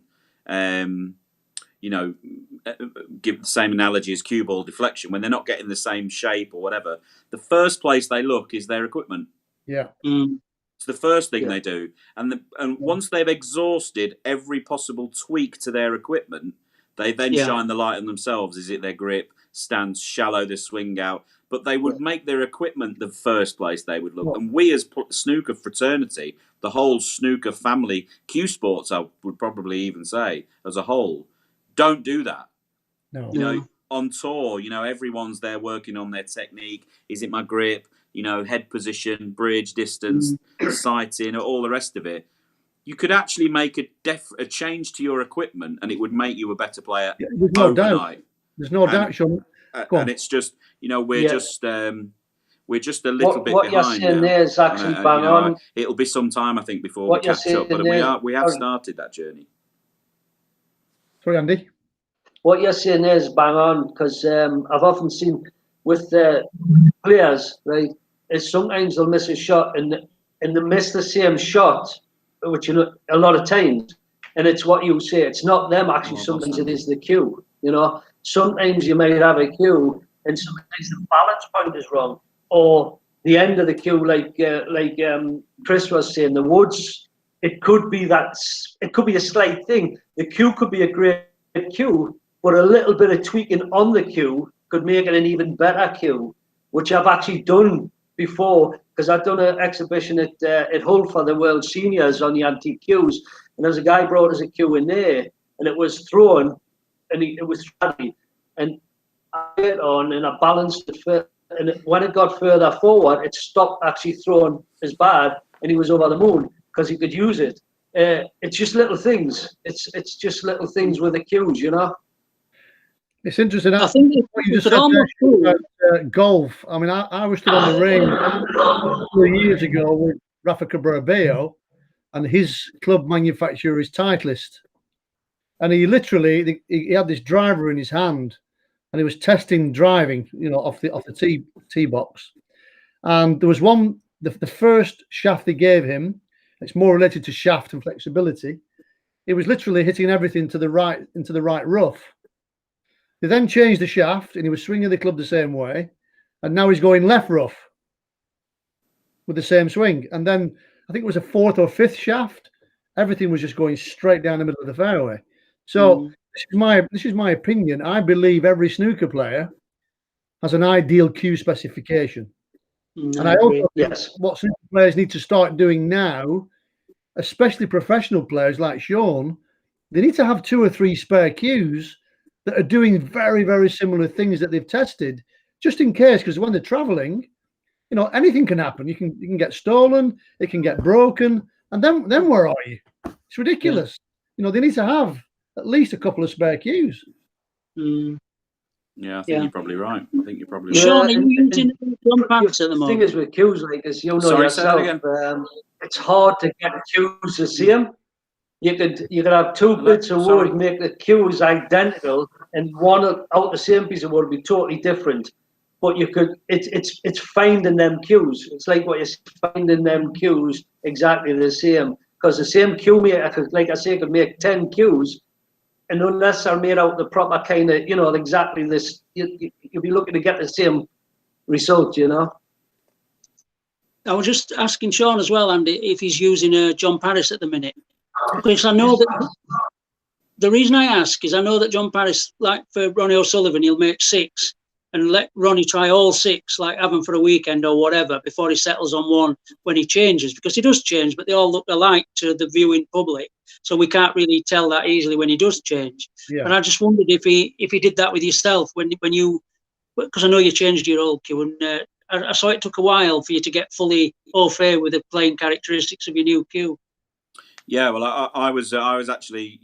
give the same analogy as cue ball deflection, when they're not getting the same shape or whatever, the first place they look is their equipment. Yeah. It's the first thing they do. And once they've exhausted every possible tweak to their equipment, they then shine the light on themselves. Is it their grip, stance, shallow, the swing out? But they would make their equipment the first place they would look. And we as snooker fraternity, the whole snooker family, cue sports, I would probably even say, as a whole, don't do that. No. On tour, everyone's there working on their technique. Is it my grip? Head position, bridge, distance, sighting, all the rest of it. You could actually make a change to your equipment, and it would make you a better player overnight. There's no doubt, Sean. And it's just, we're just a little bit what behind. What you're saying there is actually bang on. It'll be some time, I think, before we catch up. But we have started that journey. Sorry, Andy. What you're saying there is bang on, because I've often seen with the players, right, is sometimes they'll miss a shot and they miss the same shot, which a lot of times, and it's what you say, it's not them actually. Sometimes it is the cue. Sometimes you might have a cue, and sometimes the balance point is wrong, or the end of the cue, like Chris was saying, the woods. It could be a slight thing. The cue could be a great cue, but a little bit of tweaking on the cue could make it an even better cue, which I've actually done before, because I've done an exhibition at Hull for the World Seniors on the antique cues, and there's a guy brought us a cue in there, and it was thrown, and it was funny, and it on and I balanced it, and when it got further forward, it stopped actually throwing as bad, and he was over the moon because he could use it. It's just little things. It's just little things with the cues, you know. It's interesting. I think What you you just could said almost there do. about golf. I mean, I was stood on the range a couple of years ago with Rafa Cabrera, and his club manufacturer is Titleist. And he literally, he had this driver in his hand, and he was testing driving, off the tee box. And there was one, the first shaft they gave him. It's more related to shaft and flexibility. He was literally hitting everything to the right, into the right rough. They then changed the shaft, and he was swinging the club the same way, and now he's going left rough with the same swing. And then I think it was a fourth or fifth shaft. Everything was just going straight down the middle of the fairway. So this is my opinion. I believe every snooker player has an ideal cue specification. And I also think what snooker players need to start doing now, especially professional players like Shaun, they need to have 2 or 3 spare cues that are doing very, very similar things that they've tested, just in case, because when they're traveling, anything can happen. You can get stolen, it can get broken, and then where are you? It's ridiculous. They need to have at least a couple of spare cues. Yeah, I think you're probably right. Shaun, are you using one pass at the The thing moment? is with cues, like as you know Sorry, say that yourself, it's hard to get cues the same. You could have 2 bits of wood, make the cues identical, and one out the same piece of wood would be totally different. But you could, it's finding them cues. It's like what you're finding them cues exactly the same, because the same cue maker could, like I say, could make 10 cues, and unless they're made out the proper kind of, exactly this, you'll be looking to get the same result, I was just asking Shaun as well, Andy, if he's using John Paris at the minute. Because I know that the reason I ask is I know that John Paris, like for Ronnie O'Sullivan, he'll make 6 and let Ronnie try all 6, like have them for a weekend or whatever, before he settles on one when he changes. Because he does change, but they all look alike to the viewing public. So we can't really tell that easily when he does change. Yeah. But I just wondered if he did that with yourself when you, because I know you changed your old cue, and I saw it took a while for you to get fully au fait with the playing characteristics of your new cue. Yeah, well, I was actually,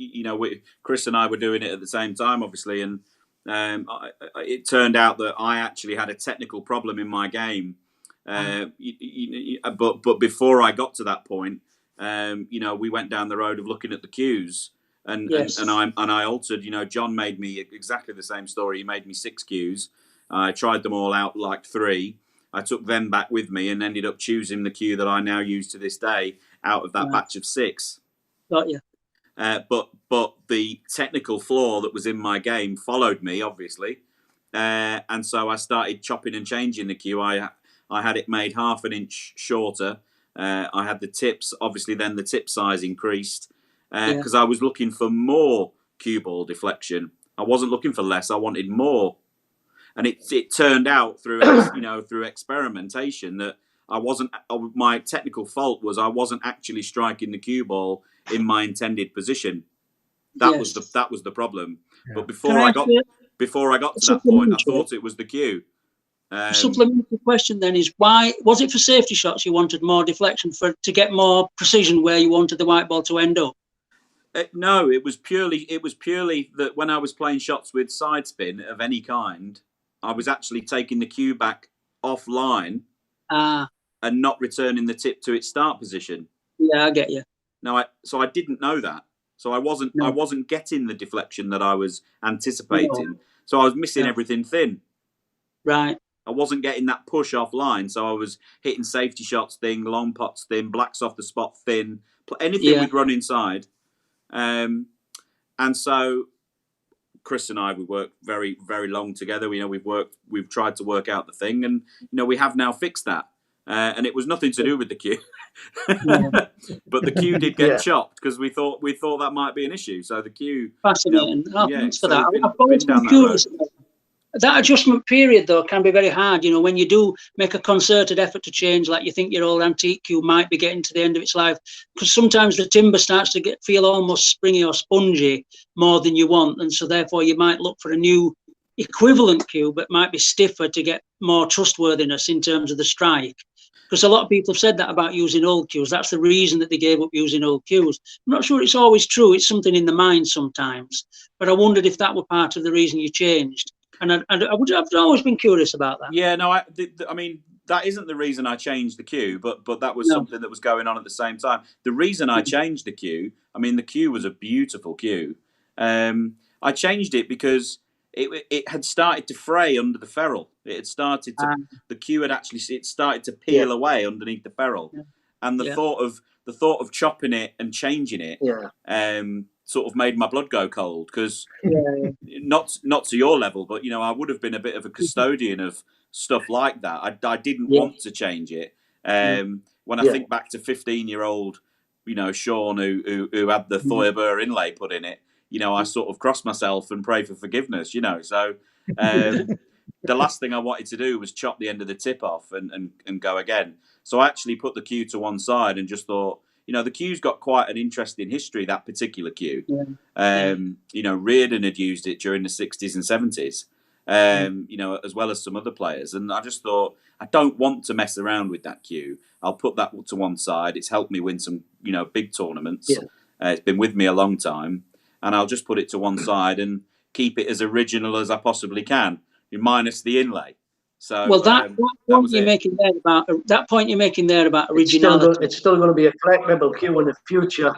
Chris and I were doing it at the same time, obviously, and it turned out that I actually had a technical problem in my game. But before I got to that point, we went down the road of looking at the cues, and I altered. John made me exactly the same story. He made me 6 cues. I tried them all out, like 3. I took them back with me and ended up choosing the cue that I now use to this day out of that batch of 6. Got you. But the technical flaw that was in my game followed me, obviously, and so I started chopping and changing the cue. I had it made half an inch shorter. I had the tips. Obviously, then the tip size increased because I was looking for more cue ball deflection. I wasn't looking for less. I wanted more. And it turned out through through experimentation that I wasn't. My technical fault was I wasn't actually striking the cue ball in my intended position. That was the problem. Yeah. But before I got to that point, I thought it was the cue. A supplementary question then is, why was it for safety shots you wanted more deflection to get more precision where you wanted the white ball to end up? No, it was purely that when I was playing shots with side spin of any kind, I was actually taking the cue back offline and not returning the tip to its start position. Yeah, I get you. So I didn't know that. So I wasn't getting the deflection that I was anticipating. No. So I was missing everything thin. Right. I wasn't getting that push offline. So I was hitting safety shots thin, long pots thin, blacks off the spot thin, anything with run inside. And so Chris and I, we worked very, very long together. We've tried to work out the thing, and we have now fixed that. And it was nothing to do with the cue, but the cue did get chopped because we thought that might be an issue. So the cue, fascinating. Thanks for that. I've curious. That adjustment period, though, can be very hard. When you do make a concerted effort to change, like you think your old antique cue might be getting to the end of its life, because sometimes the timber starts to feel almost springy or spongy more than you want, and so therefore you might look for a new equivalent cue, but might be stiffer to get more trustworthiness in terms of the strike. Because a lot of people have said that about using old cues. That's the reason that they gave up using old cues. I'm not sure it's always true. It's something in the mind sometimes. But I wondered if that were part of the reason you changed. And I've always been curious about that. Yeah, no, I mean, that isn't the reason I changed the cue, but that was something that was going on at the same time. The reason I changed the cue, I mean, the cue was a beautiful cue. I changed it because it had started to fray under the ferrule. It had started to the cue had actually started to peel away underneath the ferrule, and the thought of chopping it and changing it, sort of made my blood go cold because not to your level, but I would have been a bit of a custodian of stuff like that. I didn't want to change it. When I think back to 15-year-old, Shaun who had the Feuerberg inlay put in it, I sort of cross myself and pray for forgiveness, So the last thing I wanted to do was chop the end of the tip off and go again. So I actually put the cue to one side and just thought, the cue's got quite an interesting history, that particular cue. Reardon had used it during the 60s and 70s, as well as some other players. And I just thought, I don't want to mess around with that cue. I'll put that to one side. It's helped me win some, big tournaments. It's been with me a long time. And I'll just put it to one side and keep it as original as I possibly can, minus the inlay. So, well, that point you're making there about originality. It's still going to be a collectible cue in the future.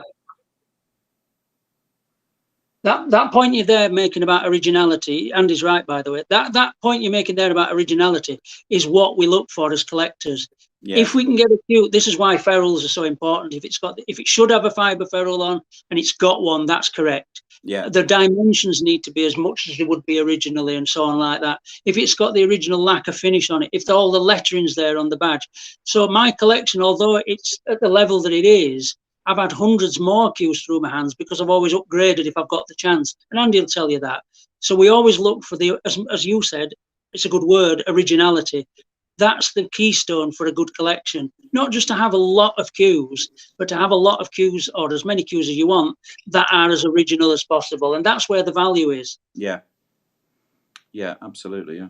That point you're there making about originality, Andy's right, by the way. That point you're making there about originality is what we look for as collectors. Yeah. If we can get a cue, this is why ferrules are so important. If it should have a fibre ferrule on and it's got one, that's correct. Yeah. The dimensions need to be as much as they would be originally and so on like that. If it's got the original lacquer finish on it, if all the lettering's there on the badge. So my collection, although it's at the level that it is, I've had hundreds more cues through my hands because I've always upgraded if I've got the chance. And Andy will tell you that. So we always look for as you said, it's a good word, originality. That's the keystone for a good collection. Not just to have a lot of cues, but to have a lot of cues, or as many cues as you want, that are as original as possible. And that's where the value is. Yeah. Yeah, absolutely, yeah.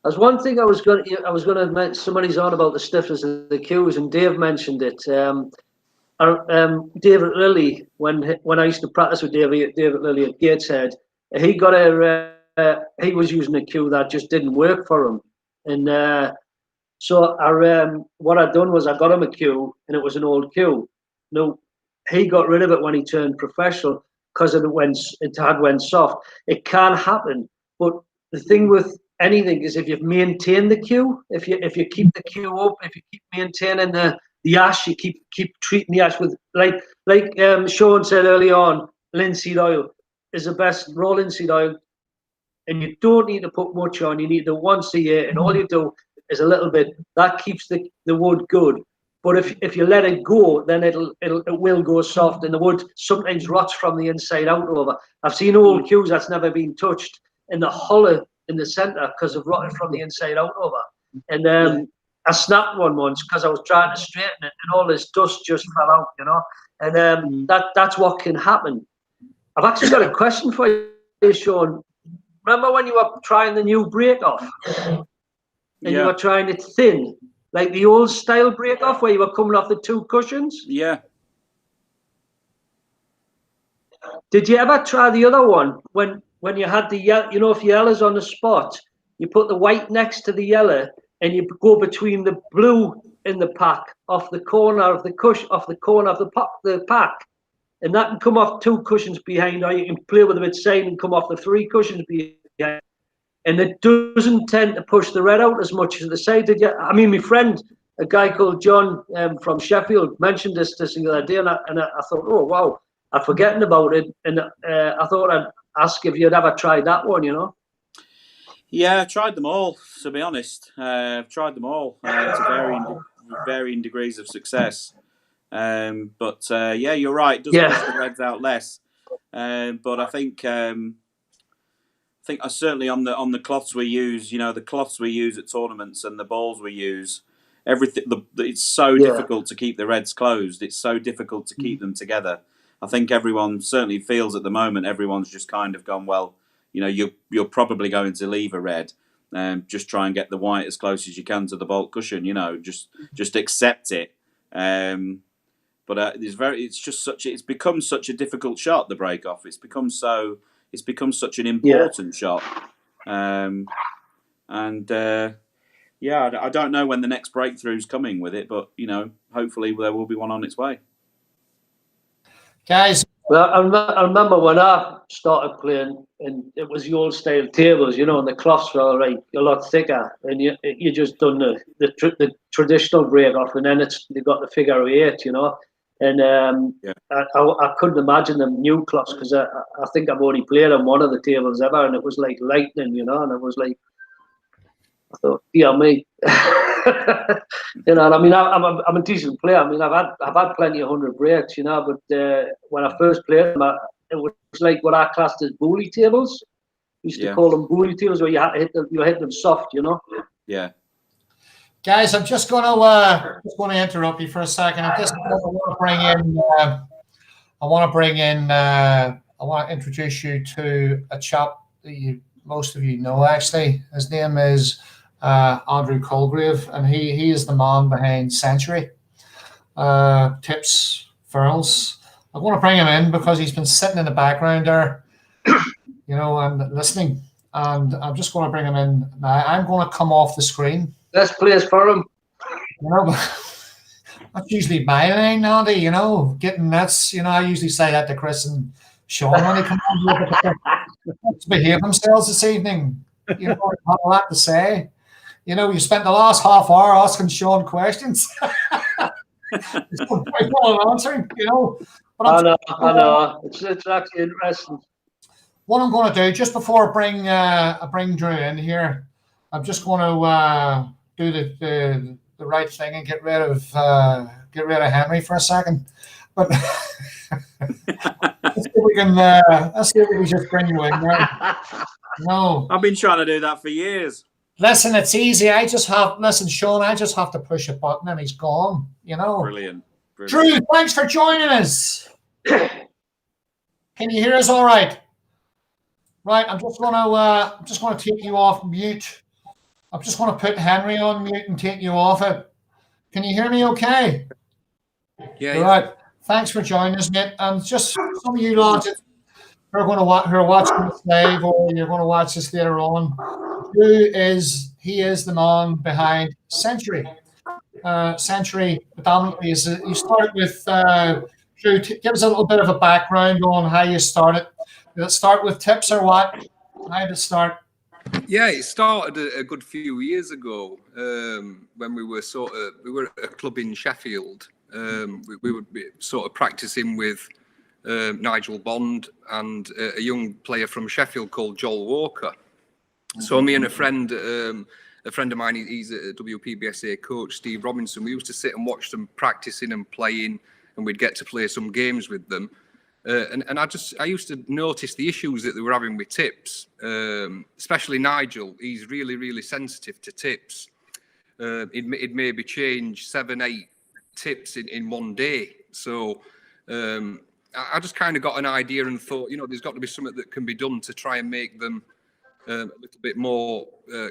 There's one thing I was going to mention. Somebody's on about the stiffness of the cues, and Dave mentioned it. David Lilly, when I used to practice with David Lilly at Gateshead, he got he was using a cue that just didn't work for him, and so what I'd done was I got him a cue, and it was an old cue. No, he got rid of it when he turned professional because it had went soft. It can happen, but the thing with anything is if you've maintained the cue, if you keep the cue up, if you keep maintaining the ash, you keep treating the ash with like Shaun said early on, linseed oil is the best raw linseed oil. And you don't need to put much on. You need to once a year, and all you do is a little bit. That keeps the wood good. But if you let it go, then it will go soft, and the wood sometimes rots from the inside out over. I've seen old cues that's never been touched in the hollow in the centre because of rotted from the inside out over. And I snapped one once because I was trying to straighten it, and all this dust just fell out, And that's what can happen. I've actually got a question for you, Shaun. Remember when you were trying the new break-off and you were trying it thin, like the old style break-off where you were coming off the two cushions? Yeah. Did you ever try the other one when you had the yellow? If yellow's on the spot, you put the white next to the yellow and you go between the blue in the pack off the corner of the pack. And that can come off two cushions behind, or you can play with it side and come off the three cushions behind. And it doesn't tend to push the red out as much as the side did. I mean, my friend, a guy called John from Sheffield, mentioned this the other day, and I thought, oh, wow, I'm forgetting about it. And I thought I'd ask if you'd ever tried that one, Yeah, I've tried them all, to be honest. I've tried them all to varying degrees of success. But you're right. It does push the reds out less. But I think I certainly on the cloths we use, the cloths we use at tournaments and the balls we use, everything. It's so difficult to keep the reds closed. It's so difficult to keep them together. I think everyone certainly feels at the moment everyone's just kind of gone, well, you know, you're probably going to leave a red. Just try and get the white as close as you can to the baulk cushion. You know, just accept it. But it's become such a difficult shot, the break off. It's become such an important shot. I don't know when the next breakthrough's coming with it, but you know, hopefully there will be one on its way. Guys, well, I remember when I started playing, and it was the old style tables, you know, and the cloths were like a lot thicker, and you just done the traditional break off, and then they got the figure 8, you know, and I couldn't imagine them new cloths, because I think I've only played on one of the tables ever, and it was like lightning, you know, and it was like, I thought, dear me. You know, I mean, I'm a decent player. I mean, I've had plenty of 100 breaks, you know, but when I first played them, it was like what I classed as bully tables. We used to call them bully tables, where you had to hit them soft, you know. Yeah. Guys, I'm just going to interrupt you for a second. I want to introduce you to a chap that most of you know. Actually, his name is Andrew Colgrave, and he is the man behind Century Tips Furls. I want to bring him in because he's been sitting in the background there, you know, and listening. And I'm just going to bring him in now. I'm going to come off the screen. Best place for him. You know, that's usually my line, Andy. You know, getting nuts. You know, I usually say that to Chris and Shaun when they come on to behave themselves this evening. You know, I have a lot to say. You know, you spent the last half hour asking Shaun questions. It's quite well answering, you know. But I know. It's actually interesting. What I'm going to do, just before I bring Drew in here, I'm just going to do the right thing and get rid of Henry for a second. But let's see if we can just bring you in there. No, I've been trying to do that for years. Listen, it's easy. Shaun, I just have to push a button and he's gone, you know. Brilliant. Drew, thanks for joining us. Can you hear us all right? Right, I'm just going to take you off mute. I'm just going to put Henry on mute and take you off it. Can you hear me okay? Yeah. All right. Thanks for joining us, mate. And just some of you lads who are watching this live, or you're going to watch this later on, he is the man behind Century. Century predominantly is you started with Drew. Give us a little bit of a background on how you started. Did it start with tips or what? How did it start? Yeah, it started a good few years ago when we were at a club in Sheffield. We would be sort of practicing with Nigel Bond and a young player from Sheffield called Joel Walker. So me and a friend of mine, he's a WPBSA coach, Steve Robinson. We used to sit and watch them practicing and playing, and we'd get to play some games with them. And I used to notice the issues that they were having with tips, especially Nigel. He's really, really sensitive to tips. He'd maybe change 7-8 tips in one day. So I just kind of got an idea and thought, you know, there's got to be something that can be done to try and make them a little bit more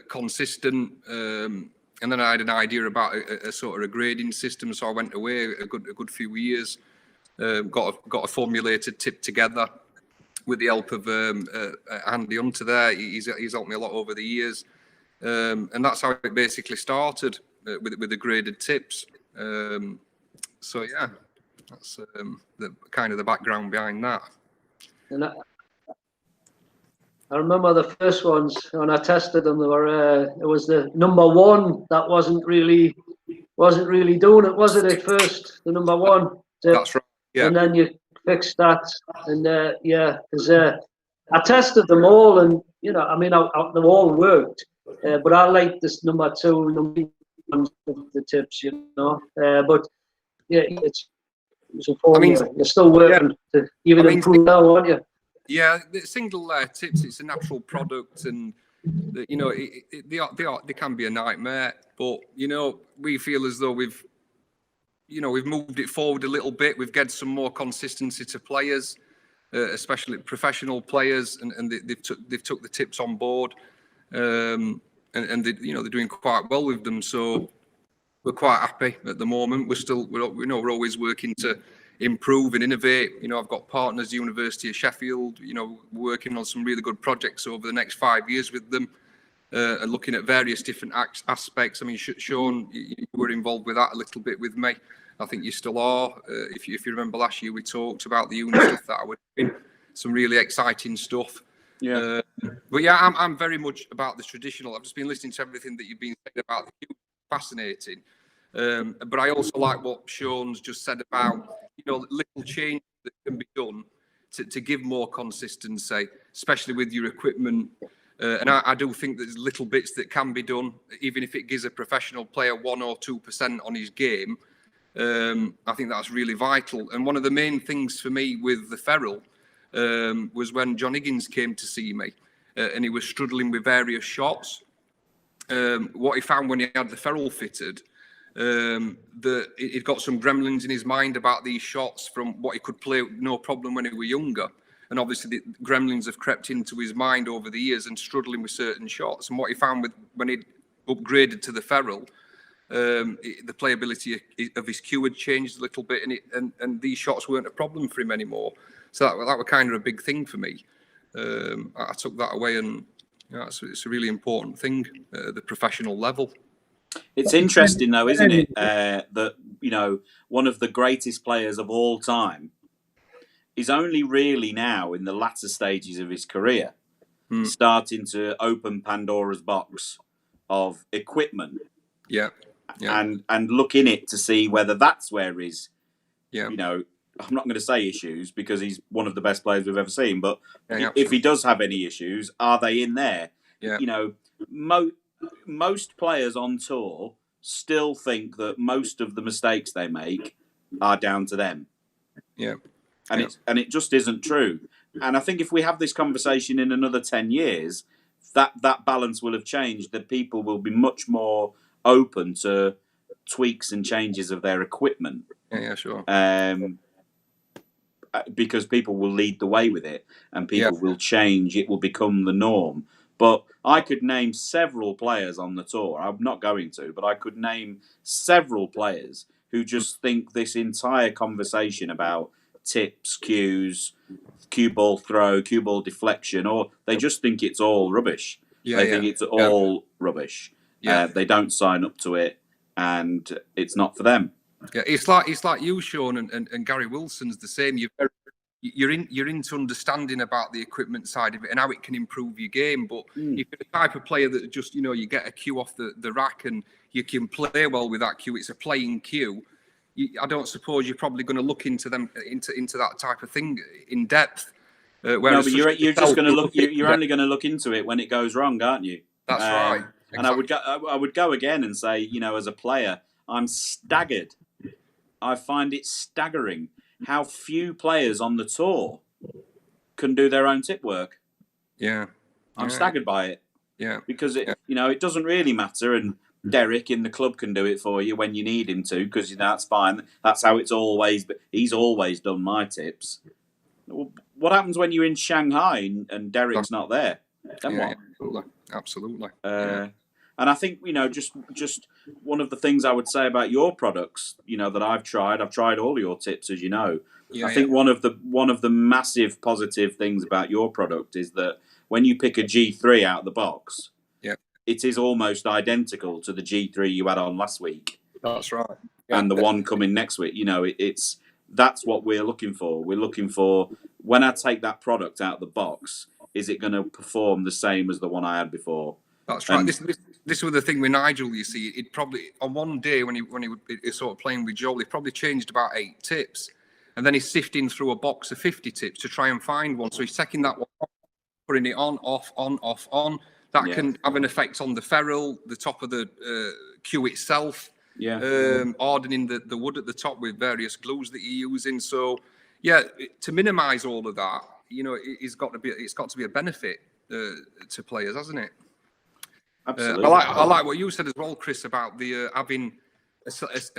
consistent. And then I had an idea about a sort of a grading system. So I went away a good few years. Got a formulated tip together with the help of Andy Hunter there. He's helped me a lot over the years, and that's how it basically started with the graded tips. So yeah, that's the kind of the background behind that. And I remember the first ones when I tested them. They were it was the number 1 that wasn't really doing it, was it? At first, the number 1. That's right. Yeah. And then you fix that, and because I tested them all, and you know, I mean, they all worked, but I like this number 2, number 1, the tips, you know. But yeah, it's a formula. You're still working to even improve now, aren't you? Yeah, the single tips. It's a natural product, and you know, they can be a nightmare. But you know, we feel as though we've moved it forward a little bit. We've get some more consistency to players. especially professional players, and they've took the tips on board, and they, they're doing quite well with them. So we're quite happy at the moment. We're always working to improve and innovate. I've got partners, University of Sheffield, working on some really good projects over the next 5 years with them, and looking at various different aspects. I mean, Shaun, you were involved with that a little bit with me. I think you still are. If you remember last year, we talked about the uni stuff that I was doing, some really exciting stuff. Yeah. But yeah, I'm very much about the traditional. I've just been listening to everything that you've been saying about the cue. Fascinating. But I also like what Shaun's just said about, little changes that can be done to give more consistency, especially with your equipment. And I do think there's little bits that can be done, even if it gives a professional player 1 or 2% on his game. I think that's really vital. And one of the main things for me with the ferrule was when John Higgins came to see me, and he was struggling with various shots. What he found when he had the ferrule fitted, that he'd got some gremlins in his mind about these shots from what he could play no problem when he was younger. And obviously the gremlins have crept into his mind over the years and struggling with certain shots. And what he found when he upgraded to the ferrule, the playability of his cue had changed a little bit, and these shots weren't a problem for him anymore. So that was kind of a big thing for me. I took that away, and it's a really important thing at the professional level. It's interesting, though, isn't it? That one of the greatest players of all time is only really now in the latter stages of his career starting to open Pandora's box of equipment. Yeah. And look in it to see whether that's where his, I'm not going to say issues because he's one of the best players we've ever seen, but if he does have any issues, are they in there? Yeah. Most players on tour still think that most of the mistakes they make are down to them. Yeah. And it just isn't true. And I think if we have this conversation in another 10 years, that balance will have changed, that people will be much more open to tweaks and changes of their equipment. Yeah, sure. Because people will lead the way with it and people will change. It will become the norm. But I could name several players on the tour. I'm not going to, but I could name several players who just think this entire conversation about tips, cues, cue ball throw, cue ball deflection, or they just think it's all rubbish. They think it's all rubbish. They don't sign up to it, and it's not for them. Yeah, it's like you, Shaun, and Gary Wilson's the same. You're into understanding about the equipment side of it and how it can improve your game. But if you're the type of player that just you get a cue off the rack and you can play well with that cue, it's a playing cue. I don't suppose you're probably going to look into that type of thing in depth. No, but you're just going to look. You're only going to look into it when it goes wrong, aren't you? That's right. Exactly. And I would go again and say, as a player, I'm staggered. I find it staggering how few players on the tour can do their own tip work. Yeah, I'm staggered by it. Yeah, because it doesn't really matter, and Derek in the club can do it for you when you need him to, because that's fine. That's how it's always. But he's always done my tips. What happens when you're in Shanghai and Derek's not there? Then what? Absolutely. And I think just one of the things I would say about your products, that I've tried all your tips, as you know. I think one of the massive positive things about your product is that when you pick a G3 out of the box, it is almost identical to the G3 you had on last week. That's right. And the one coming next week. That's what we're looking for. We're looking for, when I take that product out of the box, is it going to perform the same as the one I had before? That's right. This was the thing with Nigel. You see, it probably on one day when he was sort of playing with Joel, he probably changed about 8 tips, and then he's sifting through a box of 50 tips to try and find one. So he's taking that one off, putting it on, off, on, off, on. That can have an effect on the ferrule, the top of the cue itself. Hardening the wood at the top with various glues that you're using. So, to minimise all of that, it's got to be a benefit to players, hasn't it? Absolutely. I like what you said as well, Chris, about the having a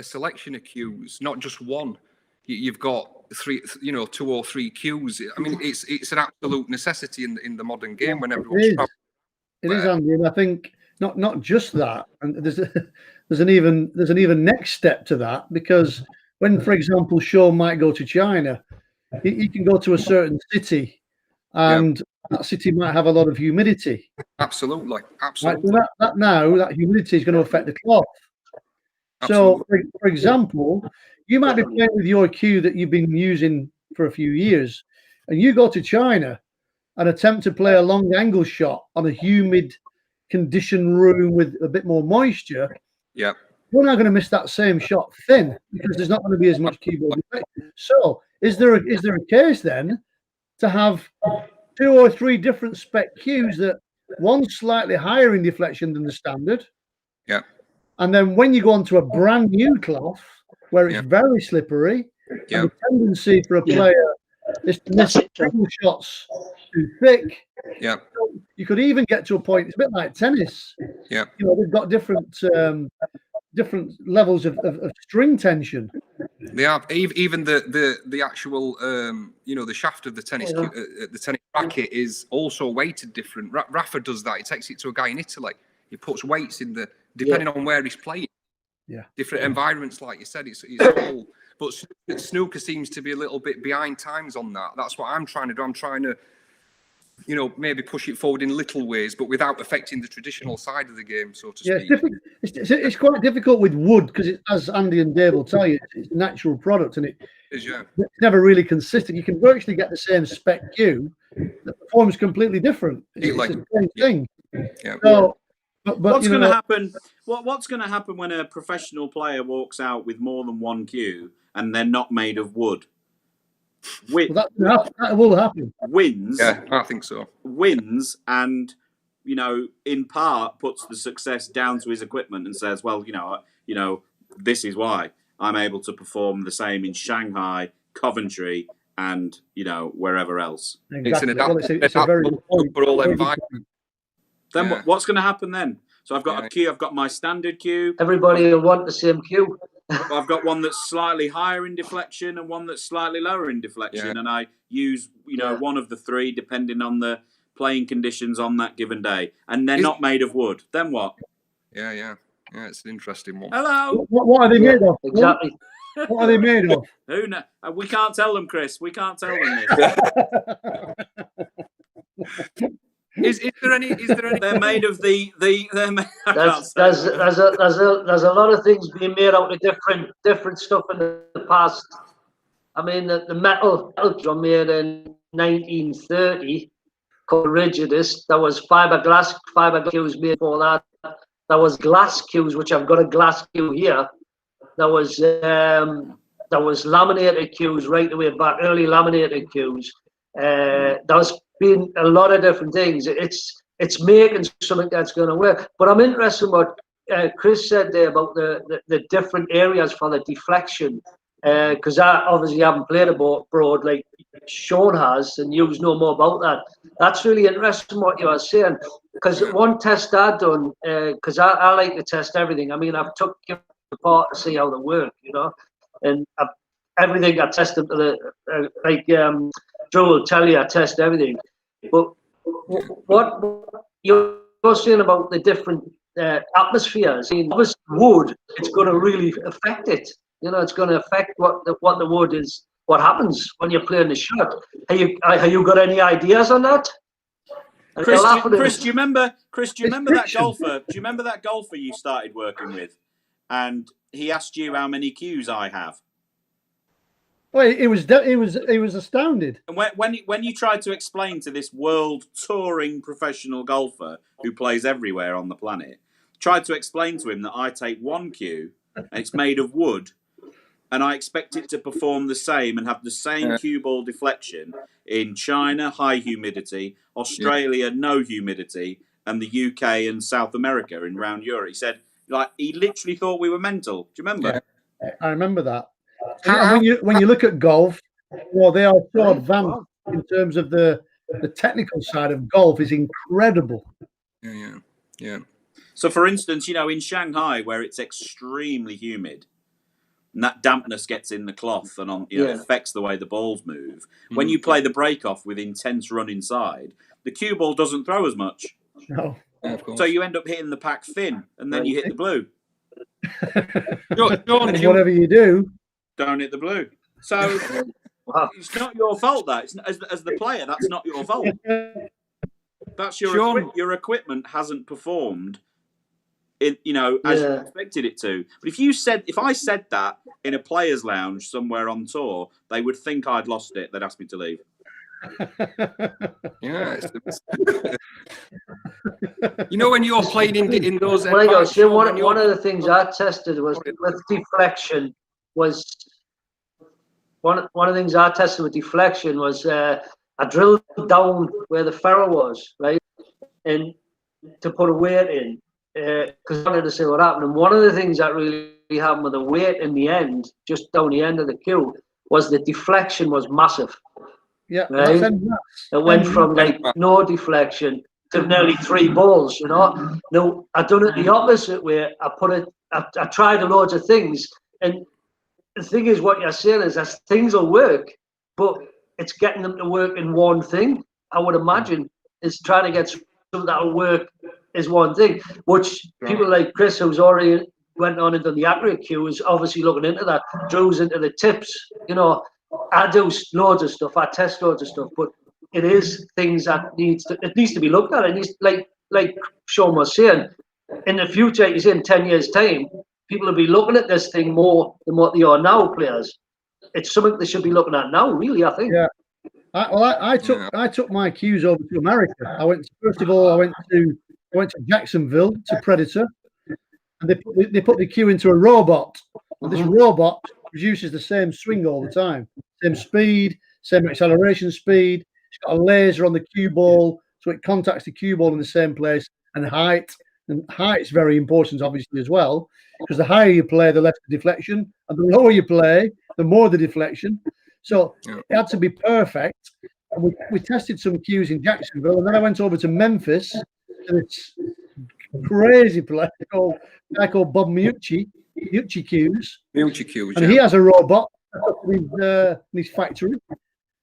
selection of cues, not just one. you've got two or three cues. I mean, it's an absolute necessity in the modern game when everyone's traveling. It is, Andy, and I think not just that, and there's an even next step to that, because when, for example, Shaun might go to China, he can go to a certain city, and that city might have a lot of humidity. Absolutely. Right? So that humidity is going to affect the cloth. Absolutely. So, for example, you might be playing with your cue that you've been using for a few years, and you go to China and attempt to play a long angle shot on a humid conditioned room with a bit more moisture. Yeah. You're not going to miss that same shot thin, because there's not going to be as much keyboard deflection. So, is there a case then to have 2 or 3 different spec cues, that one's slightly higher in deflection than the standard? Yeah. And then when you go onto a brand new cloth where it's very slippery, and the tendency for a player is to miss angle shots too thick. Yeah. You could even get to a point, it's a bit like tennis. Yeah. They've got different levels of string tension. They have even the actual the shaft of the tennis the tennis racket is also weighted different. Rafa does that. He takes it to a guy in Italy. He puts weights in depending on where he's playing. Yeah. Different environments, like you said. It's all. But snooker seems to be a little bit behind times on that. That's what I'm trying to do. I'm trying to, maybe push it forward in little ways, but without affecting the traditional side of the game, so to speak. It's quite difficult with wood, because as Andy and Dave will tell you, it's a natural product, and it's never really consistent. You can virtually get the same spec cue that performs completely different. It's the same thing. Yeah. So, but what's going to happen? What's going to happen when a professional player walks out with more than one cue and they're not made of wood? That will happen. Wins. Yeah, I think so. Wins, and in part puts the success down to his equipment and says, well, this is why I'm able to perform the same in Shanghai, Coventry, and wherever else. Exactly. It's a very overall environment. Then what's going to happen then? So I've got a cue. I've got my standard cue. Everybody will want the same cue. I've got one that's slightly higher in deflection and one that's slightly lower in deflection, and I use one of the three depending on the playing conditions on that given day. And they're not made of wood. Then what? Yeah. It's an interesting one. Hello. What are they made of? Exactly. What are they made of? Who knows? We can't tell them, Chris. We can't tell them this. Is there any? They're made of the. There's a lot of things being made out of different stuff in the past. I mean, the metal were made in 1930, called Rigidus. There was fiber cues made for that. There was glass cues, which I've got a glass cue here. There was laminated cues right the way back, early laminated cues. There's been a lot of different things. It's making something that's going to work. But I'm interested in what Chris said there about the different areas for the deflection. Because I obviously haven't played a broad like Shaun has, and you know more about that. That's really interesting what you are saying. Because one test I've done, because I like to test everything. I mean, I've took it apart to see how they work, and everything I test them to the Joe will tell you I test everything. But what you're saying about the different atmospheres, I mean, obviously wood, it's going to really affect it. It's going to affect what the wood is, what happens when you're playing the shot. Have you got any ideas on that? Chris, do you remember that golfer? Do you remember that golfer you started working with, and he asked you how many cues I have? Well, he was astounded. And when you tried to explain to this world touring professional golfer who plays everywhere on the planet, tried to explain to him that I take one cue and it's made of wood, and I expect it to perform the same and have the same cue ball deflection in China, high humidity, Australia, no humidity, and the UK and South America and around Europe. He said, he literally thought we were mental. Do you remember? Yeah. I remember that. And when you look at golf, they are so advanced in terms of the technical side of golf is incredible. Yeah. So, for instance, in Shanghai, where it's extremely humid, and that dampness gets in the cloth and on, it affects the way the balls move. When you play the break off with intense run inside, the cue ball doesn't throw as much. No. Yeah, of course. So you end up hitting the pack thin, and then you hit the blue. Whatever you do, don't hit the blue. So it's not your fault. That as the player, that's not your fault. That's your equipment hasn't performed, as you expected it to. But if I said that in a players' lounge somewhere on tour, they would think I'd lost it. They'd ask me to leave. Yeah. When you're playing in those. One of the things I tested was with deflection. One of the things I tested with deflection was I drilled down where the ferrule was, right, and to put a weight in because I wanted to see what happened. And one of the things that really happened with the weight in the end, just down the end of the cue, was the deflection was massive. Yeah, right. It went from like no deflection to nearly 3 balls. Now I done it the opposite way. I tried loads of things, and the thing is, what you're saying is that things will work, but it's getting them to work in one thing. I would imagine is trying to get something that'll work is one thing, which people like Chris, who's already went on and done the accurate cue, is obviously looking into that, drills into the tips. I do loads of stuff, I test loads of stuff, but it is things that needs to be looked at. It needs, like Shaun was saying, in the future, he's in 10 years' time, people will be looking at this thing more than what they are now, players. It's something they should be looking at now, really, I think. Yeah. I took my cues over to America. I went to Jacksonville to Predator, and they put the cue into a robot. And this robot produces the same swing all the time, same speed, same acceleration speed. It's got a laser on the cue ball, so it contacts the cue ball in the same place, and height. And height's very important, obviously, as well, because the higher you play, the less the deflection, and the lower you play, the more the deflection. So it had to be perfect. And we tested some cues in Jacksonville, and then I went over to Memphis to this crazy player called Bob Miucci Cues. And he has a robot in his factory.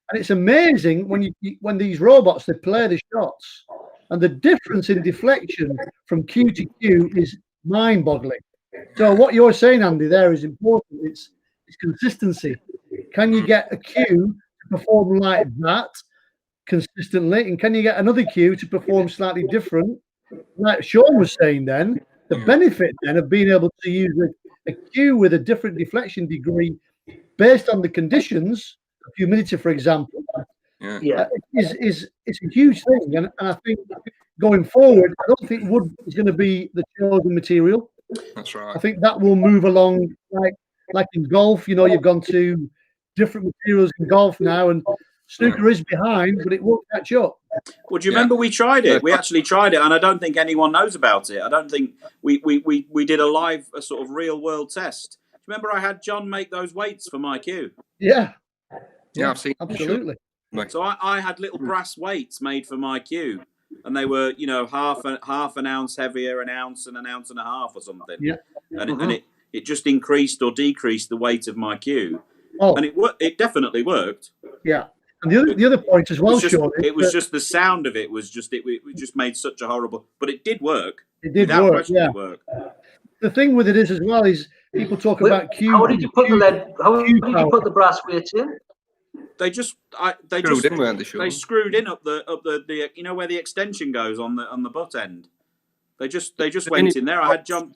And it's amazing when these robots, they play the shots, and the difference in deflection from cue to cue is mind-boggling. So what you're saying, Andy, there is important. It's consistency. Can you get a cue to perform like that consistently, and can you get another cue to perform slightly different? Like Shaun was saying, then the benefit then of being able to use a cue with a different deflection degree based on the conditions, humidity, for example, is a huge thing. And I think going forward, I don't think wood is going to be the chosen material. That's right. I think that will move along like in golf. You've gone to different materials in golf now, and snooker is behind, but it won't catch up. Well, do you remember we tried it? We actually tried it, and I don't think anyone knows about it. I don't think we did a sort of real world test. Do you remember I had John make those weights for my cue? Yeah, I've seen. Absolutely. So I had little brass weights made for my cue, and they were half an ounce heavier, an ounce and a half or something. Yeah, and it just increased or decreased the weight of my cue. Oh, and it definitely worked. Yeah. And the other point as well, Shaun, it was just the sound of it was just it just made such a horrible, but it did work. It did work. Yeah. It worked. The thing with it is as well is people talk about cue. How did you put the brass weights in? They screwed in up the where the extension goes on the butt end. They just went in there. I had John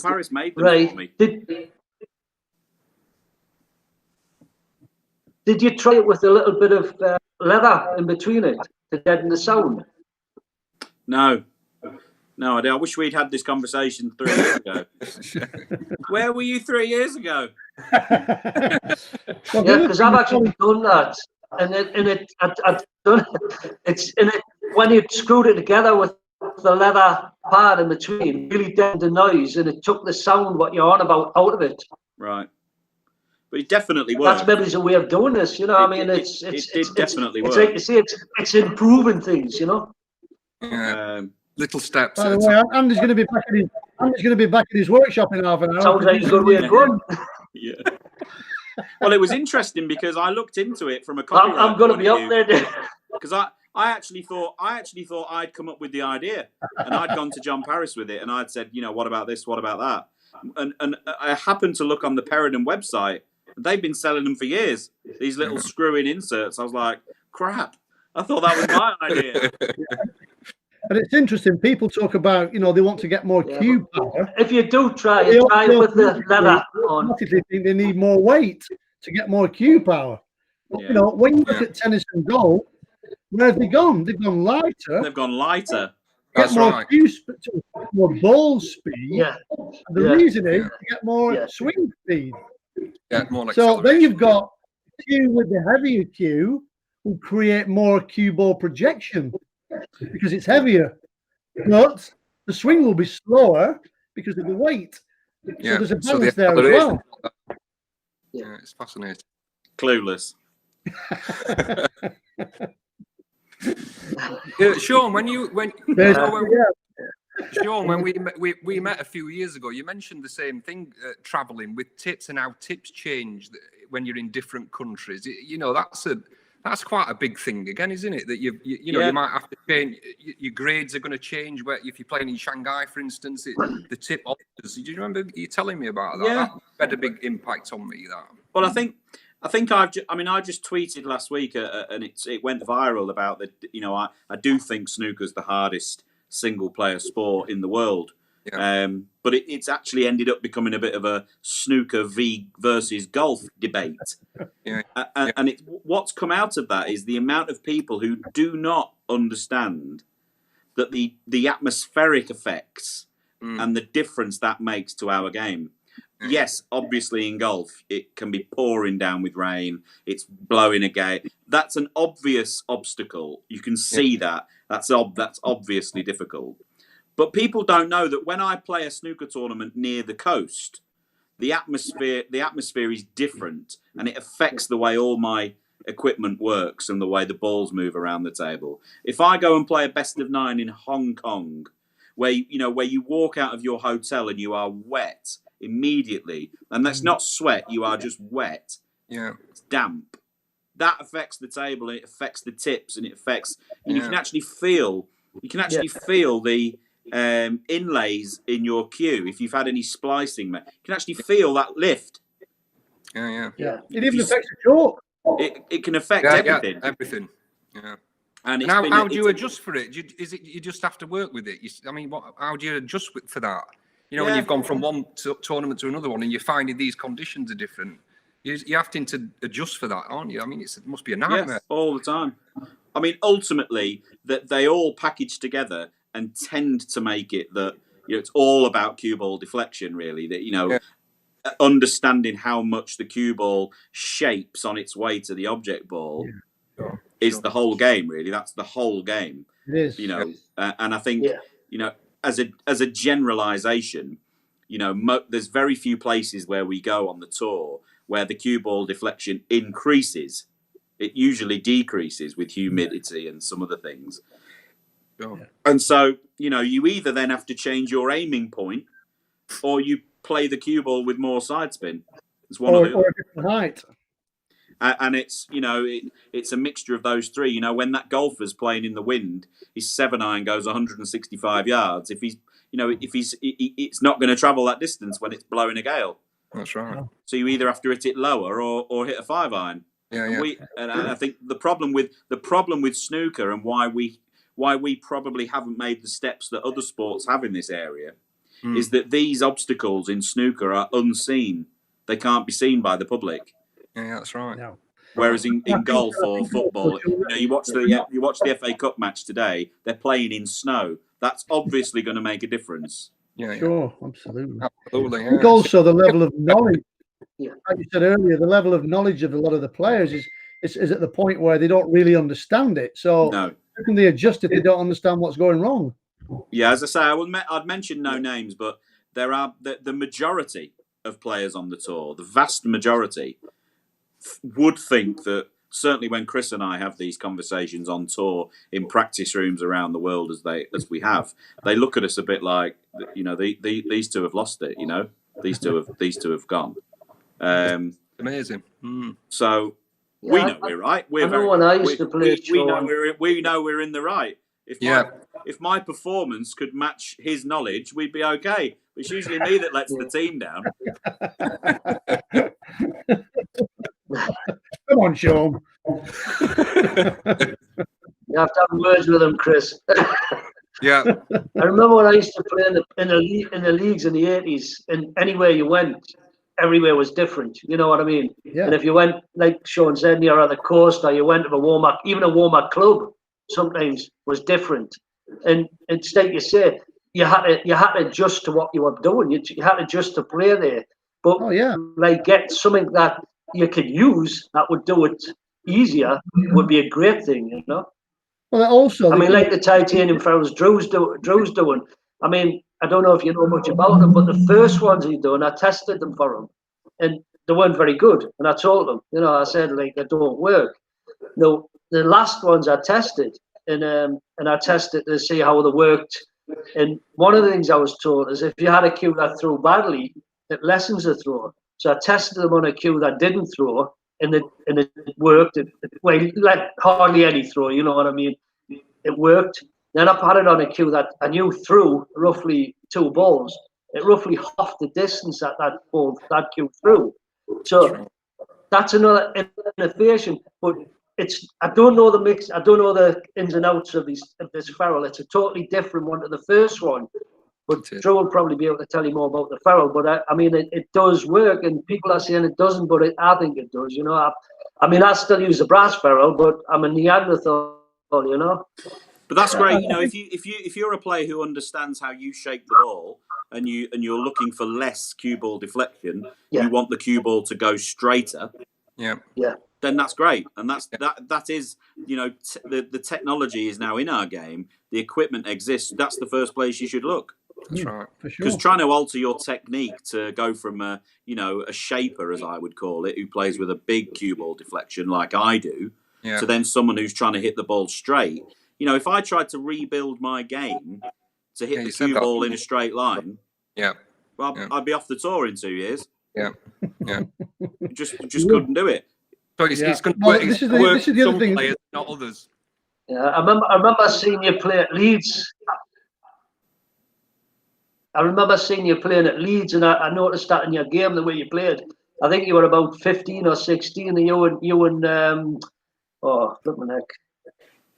Paris made them for me. Did you try it with a little bit of leather in between it to deaden the sound? No, I wish we'd had this conversation 3 years ago. Where were you 3 years ago? Because I've actually done that, and I've done it. When you screwed it together with the leather pad in between, really deadened the noise, and it took the sound what you're on about out of it. Right. But it definitely worked. That's maybe a way of doing this, It definitely work. It's like you see, it's improving things, Little steps. By the way, Andy's going to be back at his workshop in half an hour. Sounds like a good way of going. Yeah. Well, it was interesting because I looked into it from a copyright I'm going to point be of up view, there. because I actually thought I'd come up with the idea, and I'd gone to John Paris with it, and I'd said, what about this, what about that, and I happened to look on the Peridon website. They've been selling them for years. These little screw-in inserts. I was like, crap. I thought that was my idea. And it's interesting. People talk about, they want to get more cue power. If you do try They it with the leather on. automatically think they need more weight to get more cue power. But, Yeah. when you look at tennis and golf, where have they gone? They've gone lighter. They've gone lighter. Get more cue, more ball speed. Yeah. And the reason is to get more swing speed. Yeah, more So then you've got cue with the heavier cue will create more cue ball projection because it's heavier. But the swing will be slower because of the weight. So there's a balance there as well. Yeah, it's fascinating. Clueless. Shaun, Shaun, when we met a few years ago, you mentioned the same thing, traveling with tips and how tips change when you're in different countries. That's quite a big thing again, isn't it? That you might have to change. Your grades are going to change. Where if you're playing in Shanghai, for instance, the tip alters. Do you remember you telling me about that? Yeah. That had a big impact on me. That. Well, I think I just tweeted last week, and it went viral about the. I do think snooker's the hardest single player sport in the world. Yeah. But it's actually ended up becoming a bit of a snooker versus golf debate. Yeah. And what's come out of that is the amount of people who do not understand that the atmospheric effects and the difference that makes to our game. Yes, obviously in golf, it can be pouring down with rain. It's blowing a gale. That's an obvious obstacle. You can see that. That's obviously difficult. But people don't know that when I play a snooker tournament near the coast, the atmosphere is different, and it affects the way all my equipment works and the way the balls move around the table. If I go and play a best of 9 in Hong Kong, where you walk out of your hotel and you are wet immediately, and that's not sweat, you are just wet. Yeah, it's damp. That affects the table, and it affects the tips, and it affects. And you can actually feel. You can actually feel the inlays in your cue. If you've had any splicing, you can actually feel that lift. Yeah. It even affects the chalk. It can affect everything. Yeah, everything. Yeah. And how do you adjust for it? Is it you just have to work with it? How do you adjust for that? When you've gone from one tournament to another one, and you're finding these conditions are different, you're having to adjust for that, aren't you? It must be a nightmare. Yes, all the time. Ultimately, that they all package together and tend to make it that it's all about cue ball deflection, really. That understanding how much the cue ball shapes on its way to the object ball is the whole game. Really, that's the whole game. It is. And I think as a generalization, there's very few places where we go on the tour where the cue ball deflection increases. It usually decreases with humidity and some other things. Oh. And so, you either then have to change your aiming point, or you play the cue ball with more side spin. It's one or a different height. And it's it's a mixture of those three. When that golfer's playing in the wind, his 7-iron goes 165 yards. If he's it's not going to travel that distance when it's blowing a gale. That's right. So you either have to hit it lower or hit a 5-iron. Yeah. And I think the problem with snooker and why we probably haven't made the steps that other sports have in this area is that these obstacles in snooker are unseen. They can't be seen by the public. Yeah, that's right. No. Whereas in golf or football, you watch the FA Cup match today. They're playing in snow. That's obviously going to make a difference. Yeah. Sure, absolutely. Absolutely. I think also the level of knowledge. Like you said earlier, the level of knowledge of a lot of the players is at the point where they don't really understand it. So how can they adjust if they don't understand what's going wrong? Yeah, as I say, I'd mention no names, but there are the majority of players on the tour, the vast majority, would think that certainly when Chris and I have these conversations on tour in practice rooms around the world as we have, they look at us a bit like these two have lost it. These two have gone. Amazing. Mm. So Yeah, we know we're right. We're I know when I used to play we know Shaun. we know we're in the right. Yeah. If my performance could match his knowledge, we'd be okay. It's usually me that lets the team down. Come on, Shaun. You have to have words with him, Chris. Yeah. I remember when I used to play in the leagues in the 80s, and anywhere you went, everywhere was different. You know what I mean? Yeah. And if you went, like Shaun said, you're at the coast, or you went to a warm-up, even a warm-up club, sometimes was different. And it's like you say, you had to adjust to what you were doing. You had to adjust to play there. But Oh yeah. like get something that you could use that would do it easier would be a great thing, you know. Well, also, I mean, like the titanium ferrules Drew's doing. I mean, I don't know if you know much about them, but the first ones he done, I tested them for him, and they weren't very good. And I told him, you know, I said like they don't work. No, the last ones I tested, and I tested to see how they worked. And one of the things I was told is if you had a cue that threw badly, it lessens the throw. So I tested them on a cue that didn't throw, and it worked. Well, like hardly any throw, you know what I mean? It worked. Then I put it on a cue that I knew threw roughly 2 balls. It roughly half the distance that cue threw. So that's another innovation. But I don't know the mix. I don't know the ins and outs of this ferrule. It's a totally different one to the first one. But Drew will probably be able to tell you more about the ferrule. But I mean, it does work, and people are saying it doesn't, but I think it does. You know, I mean, I still use the brass ferrule, but I'm a Neanderthal. You know. But that's great. You know, if you're a player who understands how you shape the ball, and you're looking for less cue ball deflection, you want the cue ball to go straighter. Yeah. Then that's great, and that is, you know, the technology is now in our game. The equipment exists. That's the first place you should look. That's right. For sure. Because trying to alter your technique to go from a shaper, as I would call it, who plays with a big cue ball deflection like I do, to then someone who's trying to hit the ball straight. You know, if I tried to rebuild my game to hit the cue ball in a straight line, I'd be off the tour in 2 years. Yeah. Just couldn't do it. So it's going to Well, work. this is the other thing. Players, not others. Yeah, I remember seeing you play at Leeds. I remember seeing you playing at Leeds, and I noticed that in your game, the way you played. I think you were about 15 or 16, and you and flip my neck.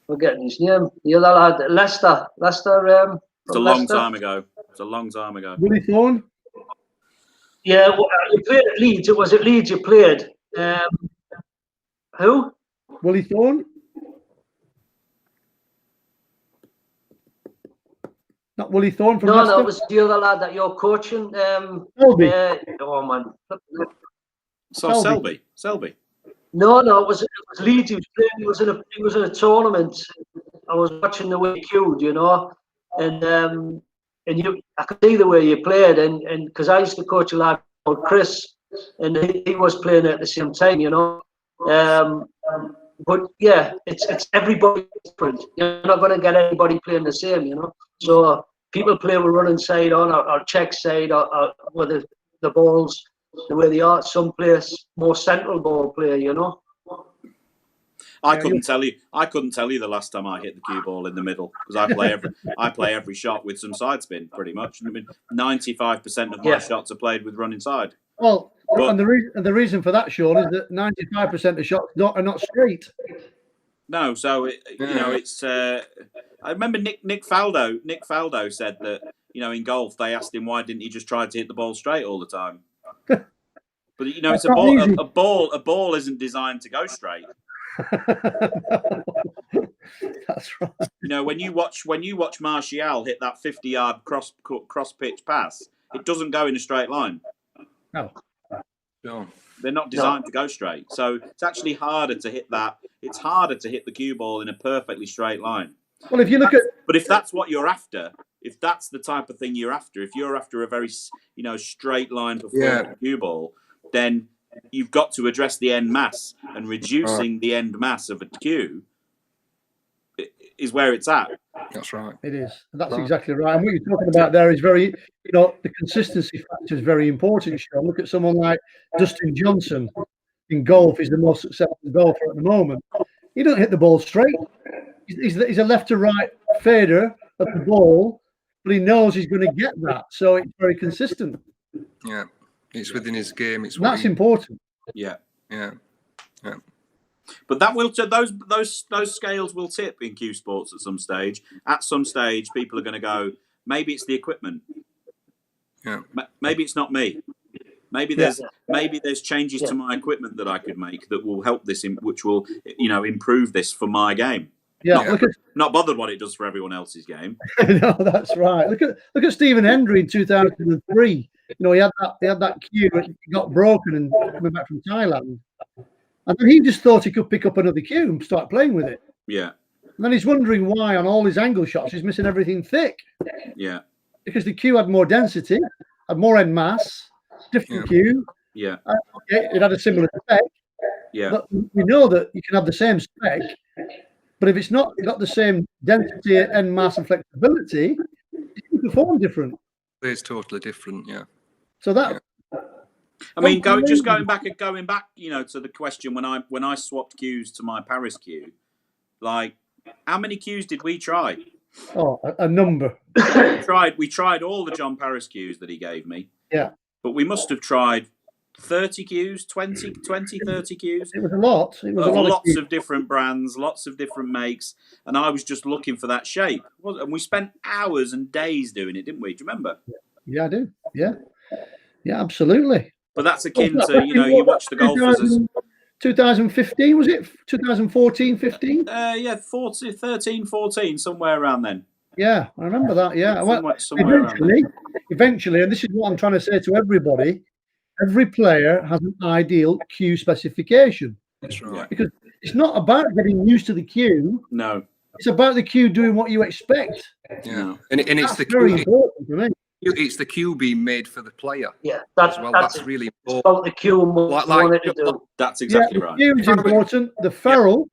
Forgetting his name. The other lad, Leicester. It's a long time ago. It's a long time ago. Willie Thorne? Yeah, well, you played at Leeds. It was at Leeds you played. Who? Willie Thorne? Not Willie Thorne from Leicester? No, it was the other lad that you're coaching. Selby. Oh man. Selby. No, it was Leeds. He was playing. He was in a tournament. I was watching the way he cued, you know, and I could see the way you played, and because I used to coach a lad called Chris, and he was playing at the same time, you know. But yeah, it's everybody different. You're not going to get anybody playing the same, you know. So people play with running side on or check side or with the balls the way they are. Some players more central ball player, you know. I couldn't tell you the last time I hit the cue ball in the middle, because I play every shot with some side spin pretty much. I mean, 95% of my shots are played with running side. Well, and the reason for that, Shaun, is that 95% of shots are not straight. No, so it's. I remember Nick Faldo. Nick Faldo said that, you know, in golf they asked him why didn't he just try to hit the ball straight all the time. But you know, it's a ball. A ball isn't designed to go straight. That's right. You know, when you watch Martial hit that 50-yard cross pitch pass, it doesn't go in a straight line. No. They're not designed to go straight. So it's actually harder to hit that. It's harder to hit the cue ball in a perfectly straight line. Well, if you look at... But if that's what you're after, if that's the type of thing you're after, if you're after a very, you know, straight line performance cue ball, then you've got to address the end mass, and reducing the end mass of a cue is where it's at. That's right. It is. That's exactly right. And what you're talking about there is very, the consistency factor is very important, Sean. Look at someone like Dustin Johnson in golf. He's the most successful golfer at the moment. He doesn't hit the ball straight. He's a left to right fader of the ball, but he knows he's going to get that. So it's very consistent. Yeah. It's within his game. That's important. Yeah. Yeah. Yeah. But that will those scales will tip in cue sports at some stage. At some stage, people are going to go, maybe it's the equipment. Yeah. Maybe it's not me. Maybe there's changes to my equipment that I could make that will help this, which will improve this for my game. Yeah. Not bothered what it does for everyone else's game. No, that's right. Look at Stephen Hendry in 2003. He had that cue and it got broken and coming back from Thailand. And then he just thought he could pick up another cue and start playing with it. Yeah. And then he's wondering why on all his angle shots he's missing everything thick. Yeah. Because the cue had more density, had more end mass, different cue. Yeah. Okay, it had a similar spec. Yeah. But we know that you can have the same spec, but if it's not got the same density, end mass, and flexibility, it can perform different. It's totally different, yeah. So that. I mean, going back, to the question when I swapped cues to my Paris cue, like, how many cues did we try? Oh, a number. We tried all the John Paris cues that he gave me. Yeah. But we must have tried 30 cues, 20, 30 cues. It was a lot. It was a lot lots of different brands, lots of different makes, and I was just looking for that shape. And we spent hours and days doing it, didn't we? Do you remember? Yeah, I do. Yeah, absolutely. But that's akin to, you watch the golfers. 2015, was it? 2014, 15? Yeah, 13, 14, somewhere around then. Yeah, I remember that. Yeah. Somewhere eventually, and this is what I'm trying to say to everybody, every player has an ideal cue specification. That's right. Because it's not about getting used to the cue. No. It's about the cue doing what you expect. Yeah. No. And it's that's very important for me. It's the cue being made for the player. Yeah, that's really important. About the cue and what you wanted to do. That's exactly right. The cue is important. The ferrule,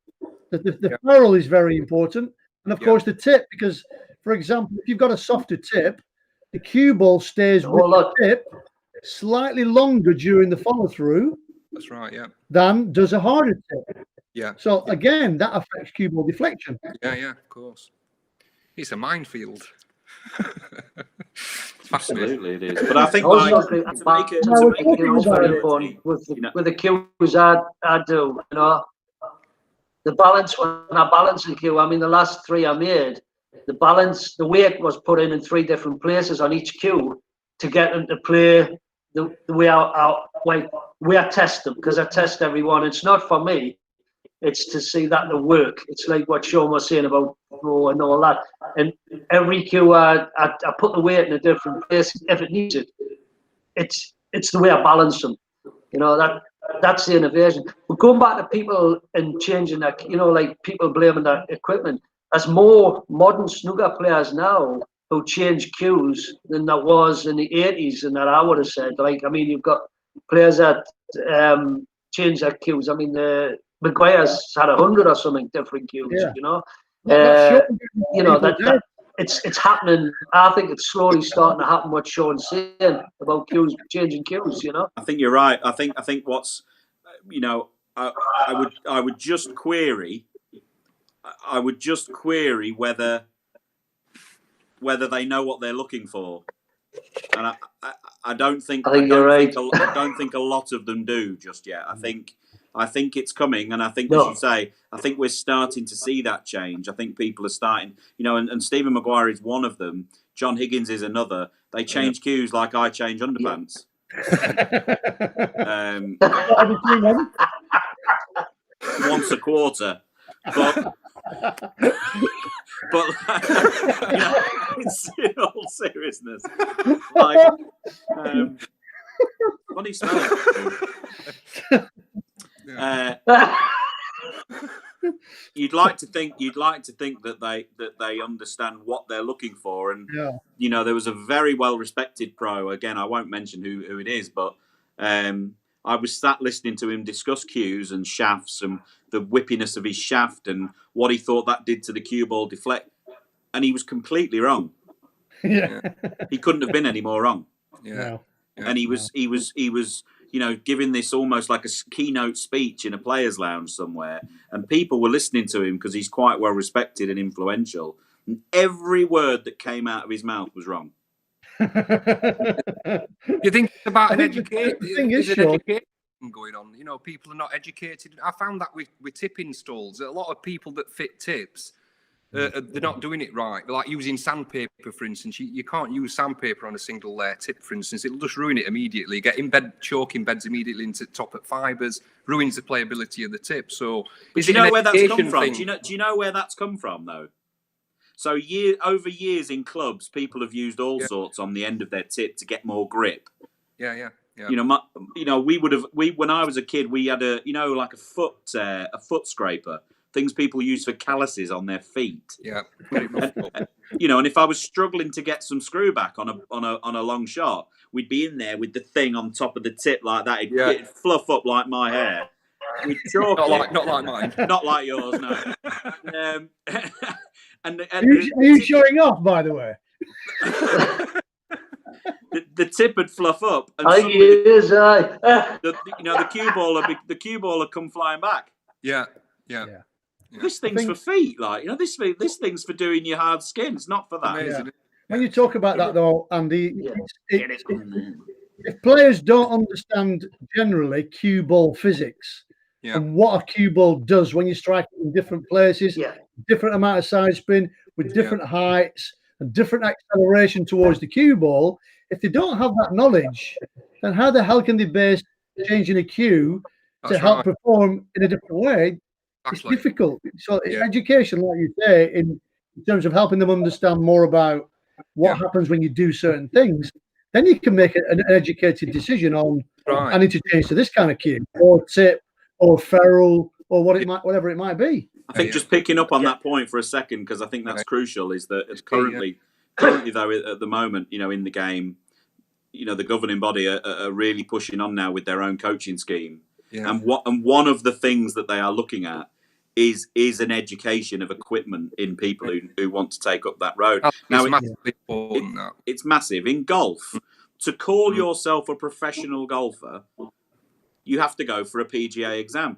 the ferrule is very important, and of course the tip. Because, for example, if you've got a softer tip, the cue ball stays with the tip slightly longer during the follow through. That's right. Yeah. Than does a harder tip. Yeah. So again, that affects cue ball deflection. Yeah, of course. It's a minefield. Absolutely, it is. But I think very important with the cues I do. The balance when I balance the cue. I mean, the last three I made, the weight was put in 3 different places on each cue to get them to play the way I test them, because I test everyone. It's not for me. It's to see that they work. It's like what Sean was saying about throw and all that. And every cue I put the weight in a different place if it needs it. It's the way I balance them. That's the innovation. But going back to people and changing that, like people blaming that equipment. There's more modern snooker players now who change cues than there was in the 80s, and that I would have said. Like, I mean, you've got players that change their cues. I mean, Maguire's had 100 or something different cues. It's happening. I think it's slowly starting to happen. What Sean's saying about cues, changing cues. I think you're right. I think what's, I would just query. I would just query whether they know what they're looking for, and I don't think. I think you're right. I don't think a lot of them do just yet. I think it's coming, and I think, as you say, I think we're starting to see that change. I think people are starting, and Stephen Maguire is one of them. John Higgins is another. They change cues like I change underpants. Once a quarter, but in all seriousness, like, funny smell. You'd like to think that they understand what they're looking for, and there was a very well respected pro. Again, I won't mention who it is, but I was sat listening to him discuss cues and shafts and the whippiness of his shaft and what he thought that did to the cue ball deflect, and he was completely wrong. Yeah. He couldn't have been any more wrong. Yeah. No. And he was, you know, giving this almost like a keynote speech in a players' lounge somewhere, and people were listening to him because he's quite well respected and influential. And every word that came out of his mouth was wrong. You think it's about I an think the education? thing is, There's an Sean, education going on. You know, people are not educated. I found that with tip installs, a lot of people that fit tips, they're not doing it right. They're like using sandpaper, for instance. You can't use sandpaper on a single layer tip, for instance. It'll just ruin it immediately. Get chalk embeds immediately into top at fibers, ruins the playability of the tip. So, do you know where that's come from? Do you know where that's come from, though? So over years in clubs, people have used all sorts on the end of their tip to get more grip. Yeah. You know, when I was a kid, we had like a foot scraper, things people use for calluses on their feet. Yeah. You know, and if I was struggling to get some screw back on a long shot, we'd be in there with the thing on top of the tip like that. It'd fluff up like my hair. We'd chalk not like mine. Not like yours, no. Are you showing off, by the way? the tip would fluff up, and the cue ball would come flying back. Yeah. This thing's for feet, like, you know. This thing's for doing your hard skin. It's not for that. Amazing. When you talk about that, though, Andy, if players don't understand generally cue ball physics and what a cue ball does when you strike it in different places, different amount of side spin with different heights and different acceleration towards the cue ball, if they don't have that knowledge, then how the hell can they base changing a cue to help perform in a different way? It's difficult. So education, like you say, in terms of helping them understand more about what happens when you do certain things, then you can make an educated decision on I need to change to this kind of cue or tip or ferrule or whatever it might be. I think just picking up on that point for a second, because I think that's crucial, is that it's currently though at the moment, you know, in the game, you know, the governing body are really pushing on now with their own coaching scheme, and one of the things that they are looking at is an education of equipment in people who want to take up that road. Now, it's massive in golf. To call yourself a professional golfer, you have to go for a PGA exam.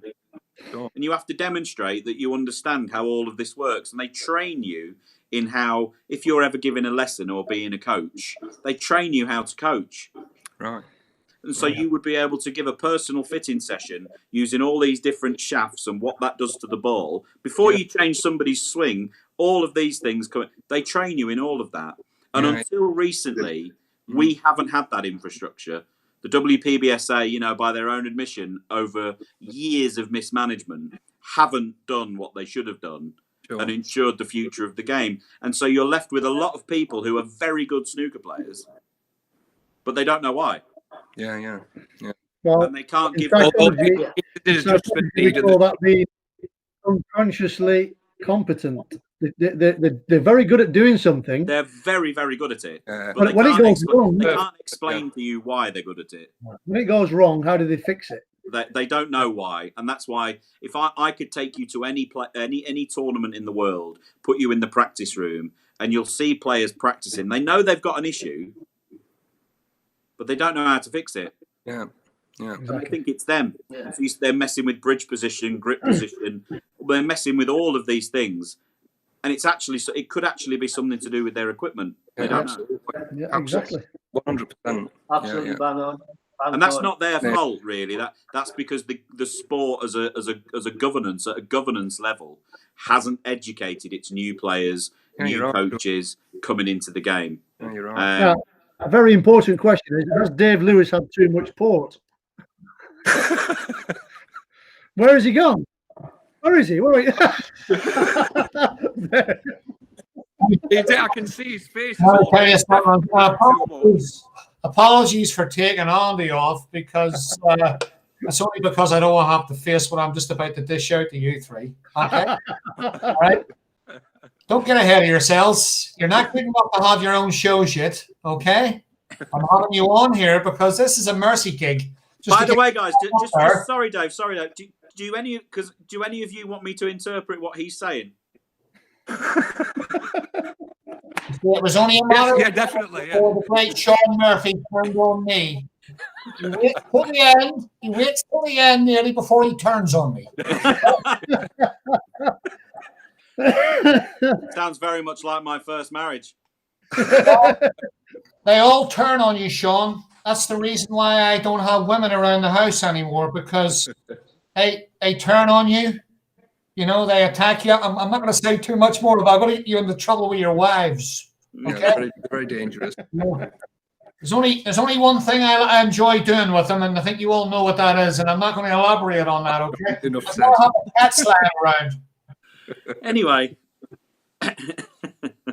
Sure. And you have to demonstrate that you understand how all of this works. And they train you in how, if you're ever given a lesson or being a coach, they train you how to coach. Right. And so you would be able to give a personal fitting session using all these different shafts and what that does to the ball. Before you change somebody's swing, all of these things, they train you in all of that. And until recently, we haven't had that infrastructure. The WPBSA, you know, by their own admission, over years of mismanagement, haven't done what they should have done and ensured the future of the game. And so you're left with a lot of people who are very good snooker players, but they don't know why. Yeah. Well, and they can't give. We call that being unconsciously competent. They're very good at doing something. They're very, very good at it. But when it goes wrong, they can't explain to you why they're good at it. When it goes wrong, how do they fix it? They don't know why, and that's why if I could take you to any tournament in the world, put you in the practice room, and you'll see players practicing. They know they've got an issue, but they don't know how to fix it. Yeah. And I think it's them. Yeah. So they're messing with bridge position, grip position. They're messing with all of these things, and it could actually be something to do with their equipment. They don't know. Yeah, exactly. 100%. Absolutely bang on. And that's not their fault, really. That's because the sport as a governance at a governance level hasn't educated its new players, new coaches coming into the game. Yeah, you're right. A very important question is: has Dave Lewis had too much port? Where has he gone? Where is he? I can see his face. Apologies for taking Andy off because it's only because I don't want to have to face what I'm just about to dish out to you three. Okay, all right. Don't get ahead of yourselves. You're not good enough to have your own shows yet. Okay, I'm having you on here because this is a mercy gig. By the way, guys, just sorry, Dave. Do any of you want me to interpret what he's saying? It was only a matter Yeah, definitely. Yeah. before the great Shaun Murphy turned on me. He waits till the end. He waits till the end nearly before he turns on me. Sounds very much like my first marriage. They all turn on you, Shaun. That's the reason why I don't have women around the house anymore, because they turn on you. You know, they attack you. I'm not going to say too much more, but I'm going to get you into trouble with your wives. Okay? Yeah, very, very dangerous. There's only one thing I enjoy doing with them, and I think you all know what that is, and I'm not going to elaborate on that, okay? Enough I said. don't have a cat slang around. Anyway.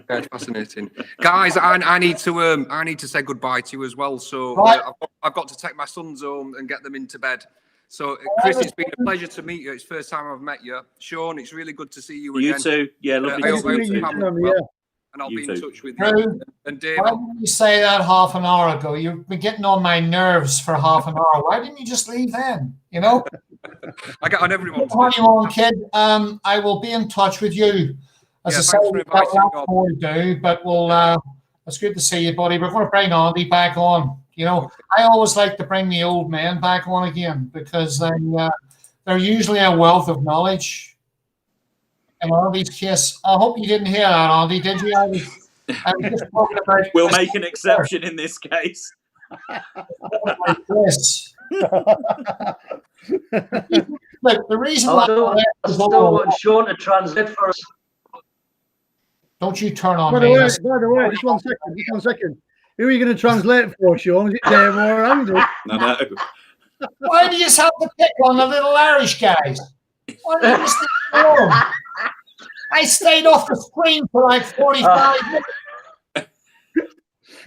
That's fascinating, guys. I need to say goodbye to you as well. So Right. I've got to take my sons home and get them into bed. So Chris, it's been a pleasure to meet you. It's the first time I've met you. Shaun, it's really good to see you again. You too. Yeah, lovely I to hope see you you too. family well, and I'll be in touch with you. Drew, And Dave, why didn't you say that half an hour ago? You've been getting on my nerves for half an hour. Why didn't you just leave then? You know? I get on everyone's Honeymoon kid, I will be in touch with you. As I say, we've got lots more to do, but it's good to see you, buddy. We're going to bring Andy back on. You know, I always like to bring the old men back on again, because they're usually a wealth of knowledge. In Andy's case, I hope you didn't hear that, Andy, did you? I was just talking about. We'll make an exception in this case. Like this. Look, the reason I still want Shaun to translate for us. Don't you turn on By me. the way, just one second. Who are you going to translate for, Shaun? Is it Dave or Andy? No. Why do you just have to pick on the little Irish guys? Why don't you just leave them alone? I stayed off the screen for like 45 minutes.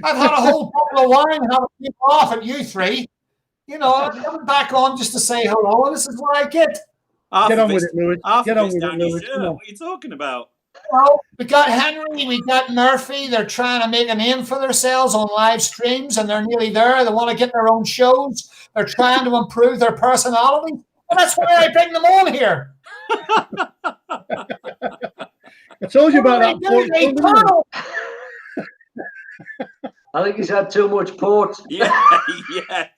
I've had a whole bottle of wine and have a few off at you three. You know, I'm coming back on just to say hello, and this is what I get. Get on with it, Lewis. Get on with it, Lewis. What are you talking about? Well, we got Henry, we got Murphy. They're trying to make a name for themselves on live streams, and they're nearly there. They want to get their own shows. They're trying to improve their personality. And that's why I bring them on here. I told you about that. I think he's had too much port. Yeah, yes.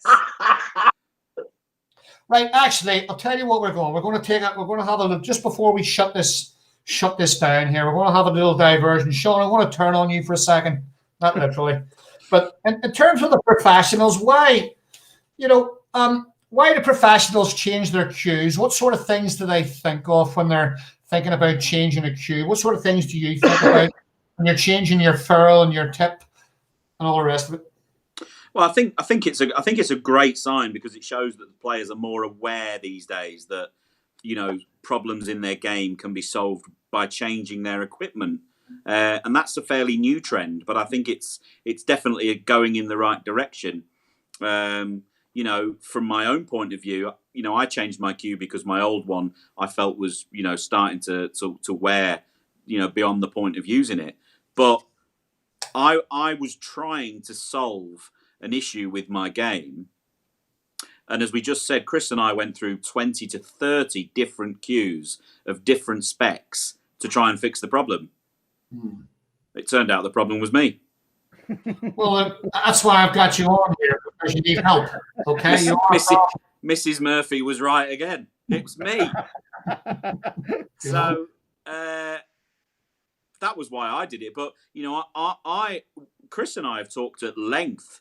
Right, actually, I'll tell you what we're going. We're going to have a look just before we shut this down here. We're going to have a little diversion. Shaun, I want to turn on you for a second, not literally, but in terms of the professionals, why do professionals change their cues? What sort of things do they think of when they're thinking about changing a cue? What sort of things do you think about when you're changing your furl and your tip and all the rest of it? Well, I think it's a great sign, because it shows that the players are more aware these days that, you know, problems in their game can be solved by changing their equipment, and that's a fairly new trend. But I think it's definitely going in the right direction. You know, from my own point of view, you know, I changed my cue because my old one I felt was, you know, starting to wear, you know, beyond the point of using it. But I was trying to solve an issue with my game. And as we just said, Chris and I went through 20 to 30 different cues of different specs to try and fix the problem. It turned out the problem was me. Well, that's why I've got you on here, because you need help. Okay, Mrs. Murphy was right again. It was me. So that was why I did it. But you know, Chris and I have talked at length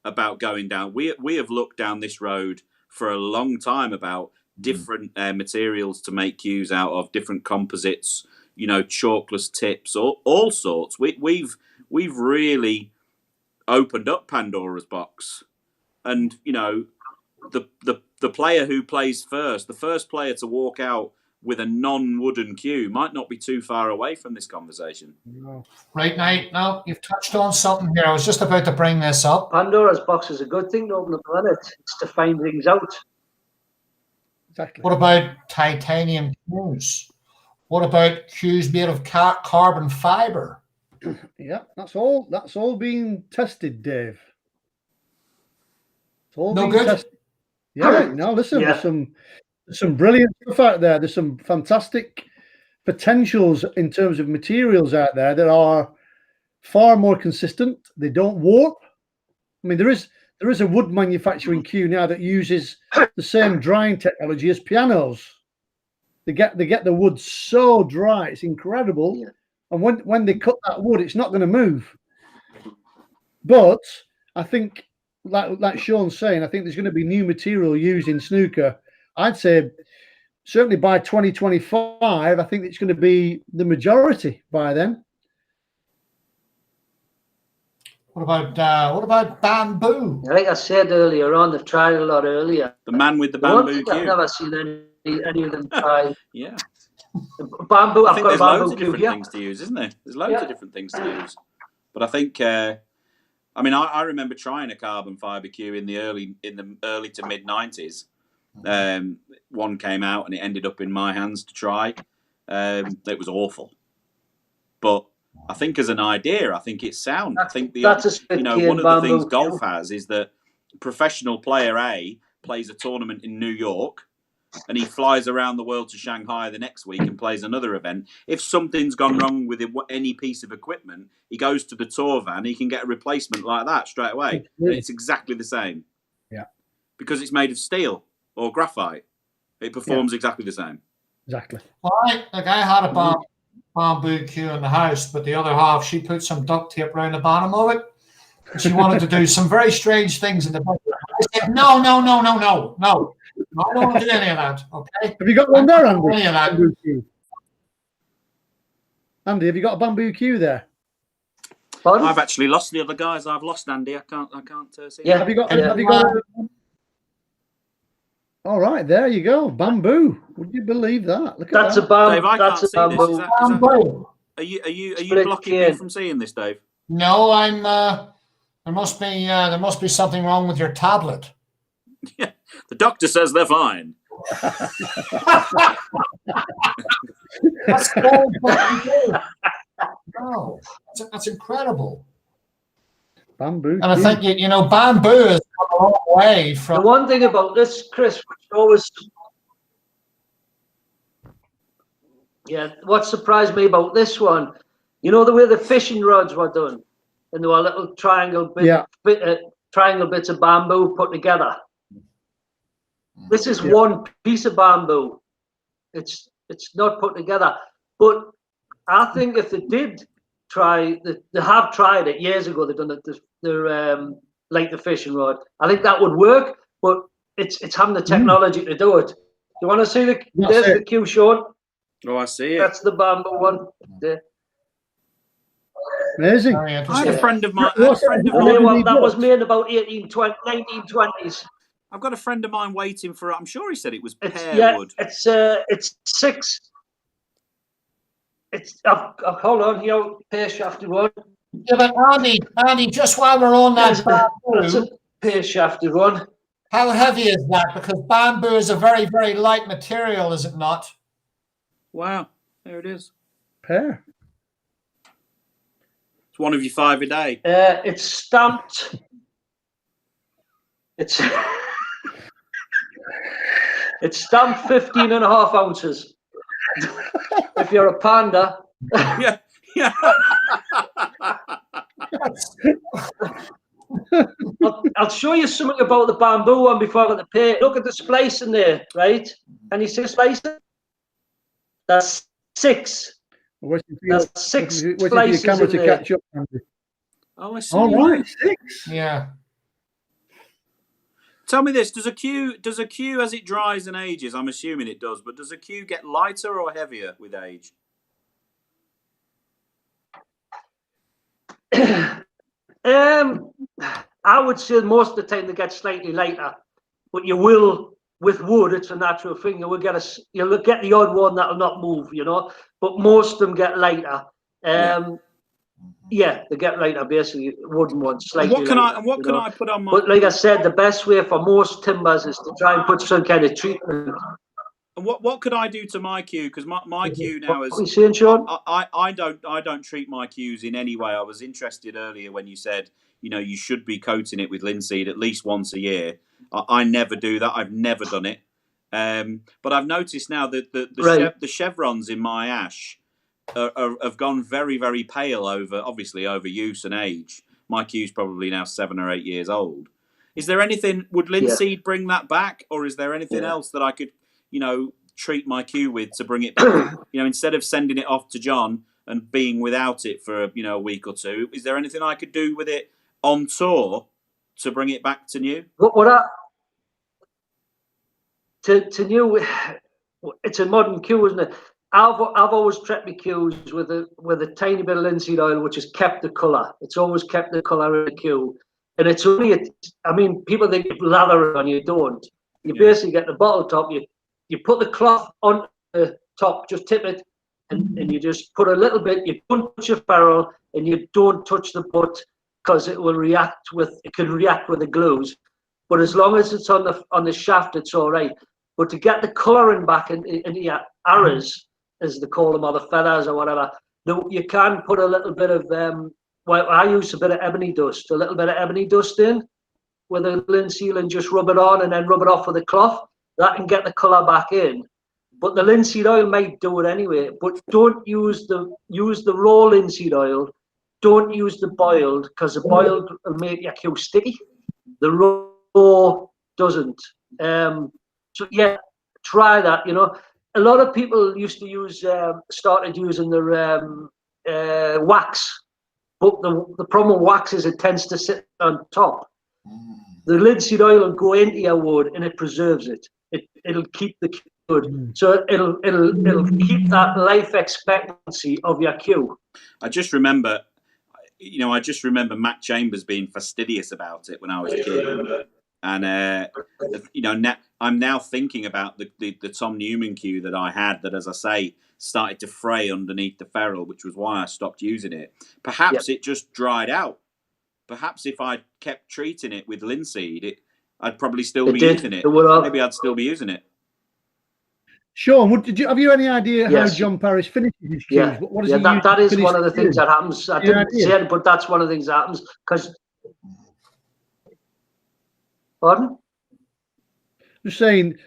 about going down. We have looked down this road for a long time about different materials to make cues out of, different composites, you know, chalkless tips, all sorts. We've really opened up Pandora's box, and you know, the player who plays first, the first player to walk out with a non-wooden cue, might not be too far away from this conversation. No. Right now, you've touched on something here. I was just about to bring this up. Pandora's box is a good thing to open up, isn't it? It's to find things out. Exactly. What about titanium cues? What about cues made of carbon fiber? Yeah, that's all being tested, Dave. It's all No being good? tested. Yeah, no, listen, Yeah. there's some brilliant stuff out there. There's some fantastic potentials in terms of materials out there that are far more consistent. They don't warp. I mean, there is a wood manufacturing cue now that uses the same drying technology as pianos. They get the wood so dry, it's incredible. Yeah. And when they cut that wood, it's not going to move. But I think, like Sean's saying, I think there's going to be new material used in snooker. I'd say certainly by 2025, I think it's going to be the majority by then. What about bamboo? Like I said earlier on, they've tried a lot earlier. The man with the The one bamboo thing I've cue. never seen any of them try. Yeah. Bamboo. I I've think got a there's loads bamboo of cue different here. things to use, isn't there? There's loads Yeah. of different things to use. But I think, I remember trying a carbon fibre cue in the early to mid 90s. One came out and it ended up in my hands to try. It was awful. But I think as an idea, I think it's sound. I think That's a split key one in of the things bamboo golf cue. has is that professional player A plays a tournament in New York and he flies around the world to Shanghai the next week and plays another event. If something's gone wrong with any piece of equipment, he goes to the tour van, he can get a replacement like that straight away. And it's exactly the same. Yeah. Because it's made of steel or graphite. It performs exactly the same. Exactly. Well, I had a bamboo cue in the house, but the other half, she put some duct tape around the bottom of it. She wanted to do some very strange things in the back. I said, no. I don't want to do any of that, okay? Have you got one there, Andy? Any of that. Bamboo cue. Andy, have you got a bamboo cue there? Pardon? I've actually lost the other guys. I've lost Andy. I can't see. Yeah. Have you got? Yeah. Have you got? All right, there you go. Bamboo. Would you believe that? Look at That's a that. bamboo. Dave, I That's a can't see this. Is bamboo. that, Bamboo. are you Split blocking key. me from seeing this, Dave? No, I'm. There must be something wrong with your tablet. Yeah. The doctor says they're fine. That's called bamboo. No, that's incredible. Bamboo. And I cue. think bamboo has come a long way The from. one thing about this, Chris, which always, what surprised me about this one, the way the fishing rods were done, and there were little triangle bits of bamboo put together. This is one piece of bamboo. It's not put together. But I think if they did try, they have tried it years ago. They've done it. They're like the fishing rod. I think that would work, but it's having the technology to do it. You want to see there's the cue, Sean? Oh, I see it. That's the bamboo one. There. Amazing. Very I had interesting. a friend of mine. That was made about 1920s. I've got a friend of mine waiting for. I'm sure he said it was pear wood. It's 6. Hold on here, pear shafted one. Yeah, but Andy, just while we're on that That's a bamboo, pear shafted one. how heavy is that? Because bamboo is a very, very light material, is it not? Wow, there it is. Pear. It's one of your 5 a day. It's stamped. It's stamped 15.5 ounces. If you're a panda. Yeah. I'll show you something about the bamboo one before I get the pear. Look at the splicing there, right? Can you see the splicing? That's 6. That's 6 waiting for your slices camera in to there. catch up, Andy. Oh, I see. All right, 6. Yeah. Tell me this: does a cue as it dries and ages? I'm assuming it does, but does a cue get lighter or heavier with age? I would say most of the time they get slightly lighter, but you will with wood. It's a natural thing. You'll get the odd one that'll not move, But most of them get lighter. Yeah, they get lighter. Basically, wooden ones slightly. And what can I put on my? But like I said, the best way for most timbers is to try and put some kind of treatment. And what could I do to my cue? Because my cue now is. What are you saying, Sean? I don't treat my cues in any way. I was interested earlier when you said you should be coating it with linseed at least once a year. I never do that. I've never done it. But I've noticed now that the chevrons in my ash have gone very, very pale over use and age. My cue's probably now 7 or 8 years old. Is there anything? Would linseed bring that back, or is there anything else that I could, treat my cue with to bring it back? Instead of sending it off to John and being without it for a week or two, is there anything I could do with it on tour to bring it back to new? To new, it's a modern cue, isn't it? I've always treated my cues with a tiny bit of linseed oil, which has kept the colour. It's always kept the colour in the cue. And it's only, people think you lather it on, you don't. You basically get the bottle top, you put the cloth on the top, just tip it, and you just put a little bit, you don't touch your ferrule, and you don't touch the butt, because it can react with the glues. But as long as it's on the shaft, it's all right. But to get the colouring back in your arrows, as they call them, or the feathers or whatever, you can put a little bit of I use a bit of ebony dust, in with a linseed and just rub it on and then rub it off with a cloth. That can get the colour back in. But the linseed oil might do it anyway. But don't use the raw linseed oil. Don't use the boiled, because the boiled will make your cue sticky. The raw doesn't. So yeah, try that. A lot of people used to started using the wax. But the problem with wax is it tends to sit on top. The linseed oil will go into your wood and it preserves it. It'll keep the cue good. So it'll keep that life expectancy of your cue. I just remember Matt Chambers being fastidious about it when I was a kid. And I'm now thinking about the Tom Newman cue that I had, that, as I say, started to fray underneath the ferrule, which was why I stopped using it. Perhaps it just dried out. Perhaps if I kept treating it with linseed, I'd probably still be using it. Maybe I'd still be using it. Shaun, have you any idea how John Parrish finishes his cues? Yeah, what does he use that to is finish one of the things that happens. I didn't say it, but that's one of the things that happens. Pardon? Just saying,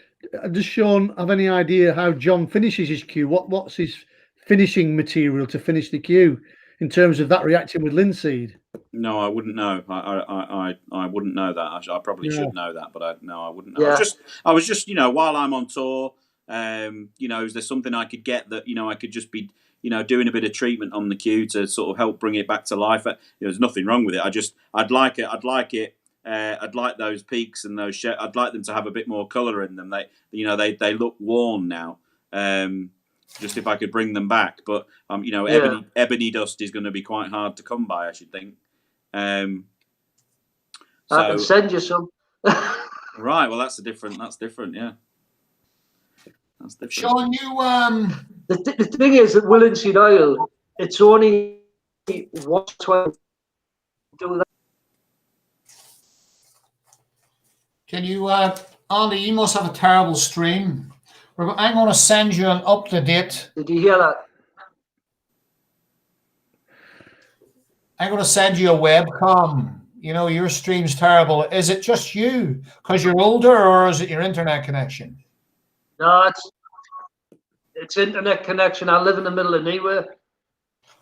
does Shaun have any idea how John finishes his cue? What's his finishing material to finish the cue in terms of that reacting with linseed? No, I wouldn't know. I wouldn't know that. I probably should know that, but I wouldn't know. Yeah. I was just while I'm on tour, is there something I could get that I could just be doing a bit of treatment on the cue to sort of help bring it back to life. There's nothing wrong with it. I'd like it. I'd like those peaks and those. I'd like them to have a bit more colour in them. They look worn now. Just if I could bring them back, but ebony dust is going to be quite hard to come by, I should think. I can send you some. Right. Well, that's different. Yeah. That's different. Shaun, you The thing is that with linseed oil, it's only once when do that. can you Andy? You must have a terrible stream. I'm going to send you an up-to-date. Did you hear that? I'm going to send you a webcam. Your stream's terrible. Is it just you because you're older, or is it your internet connection? No, it's internet connection. I live in the middle of nowhere.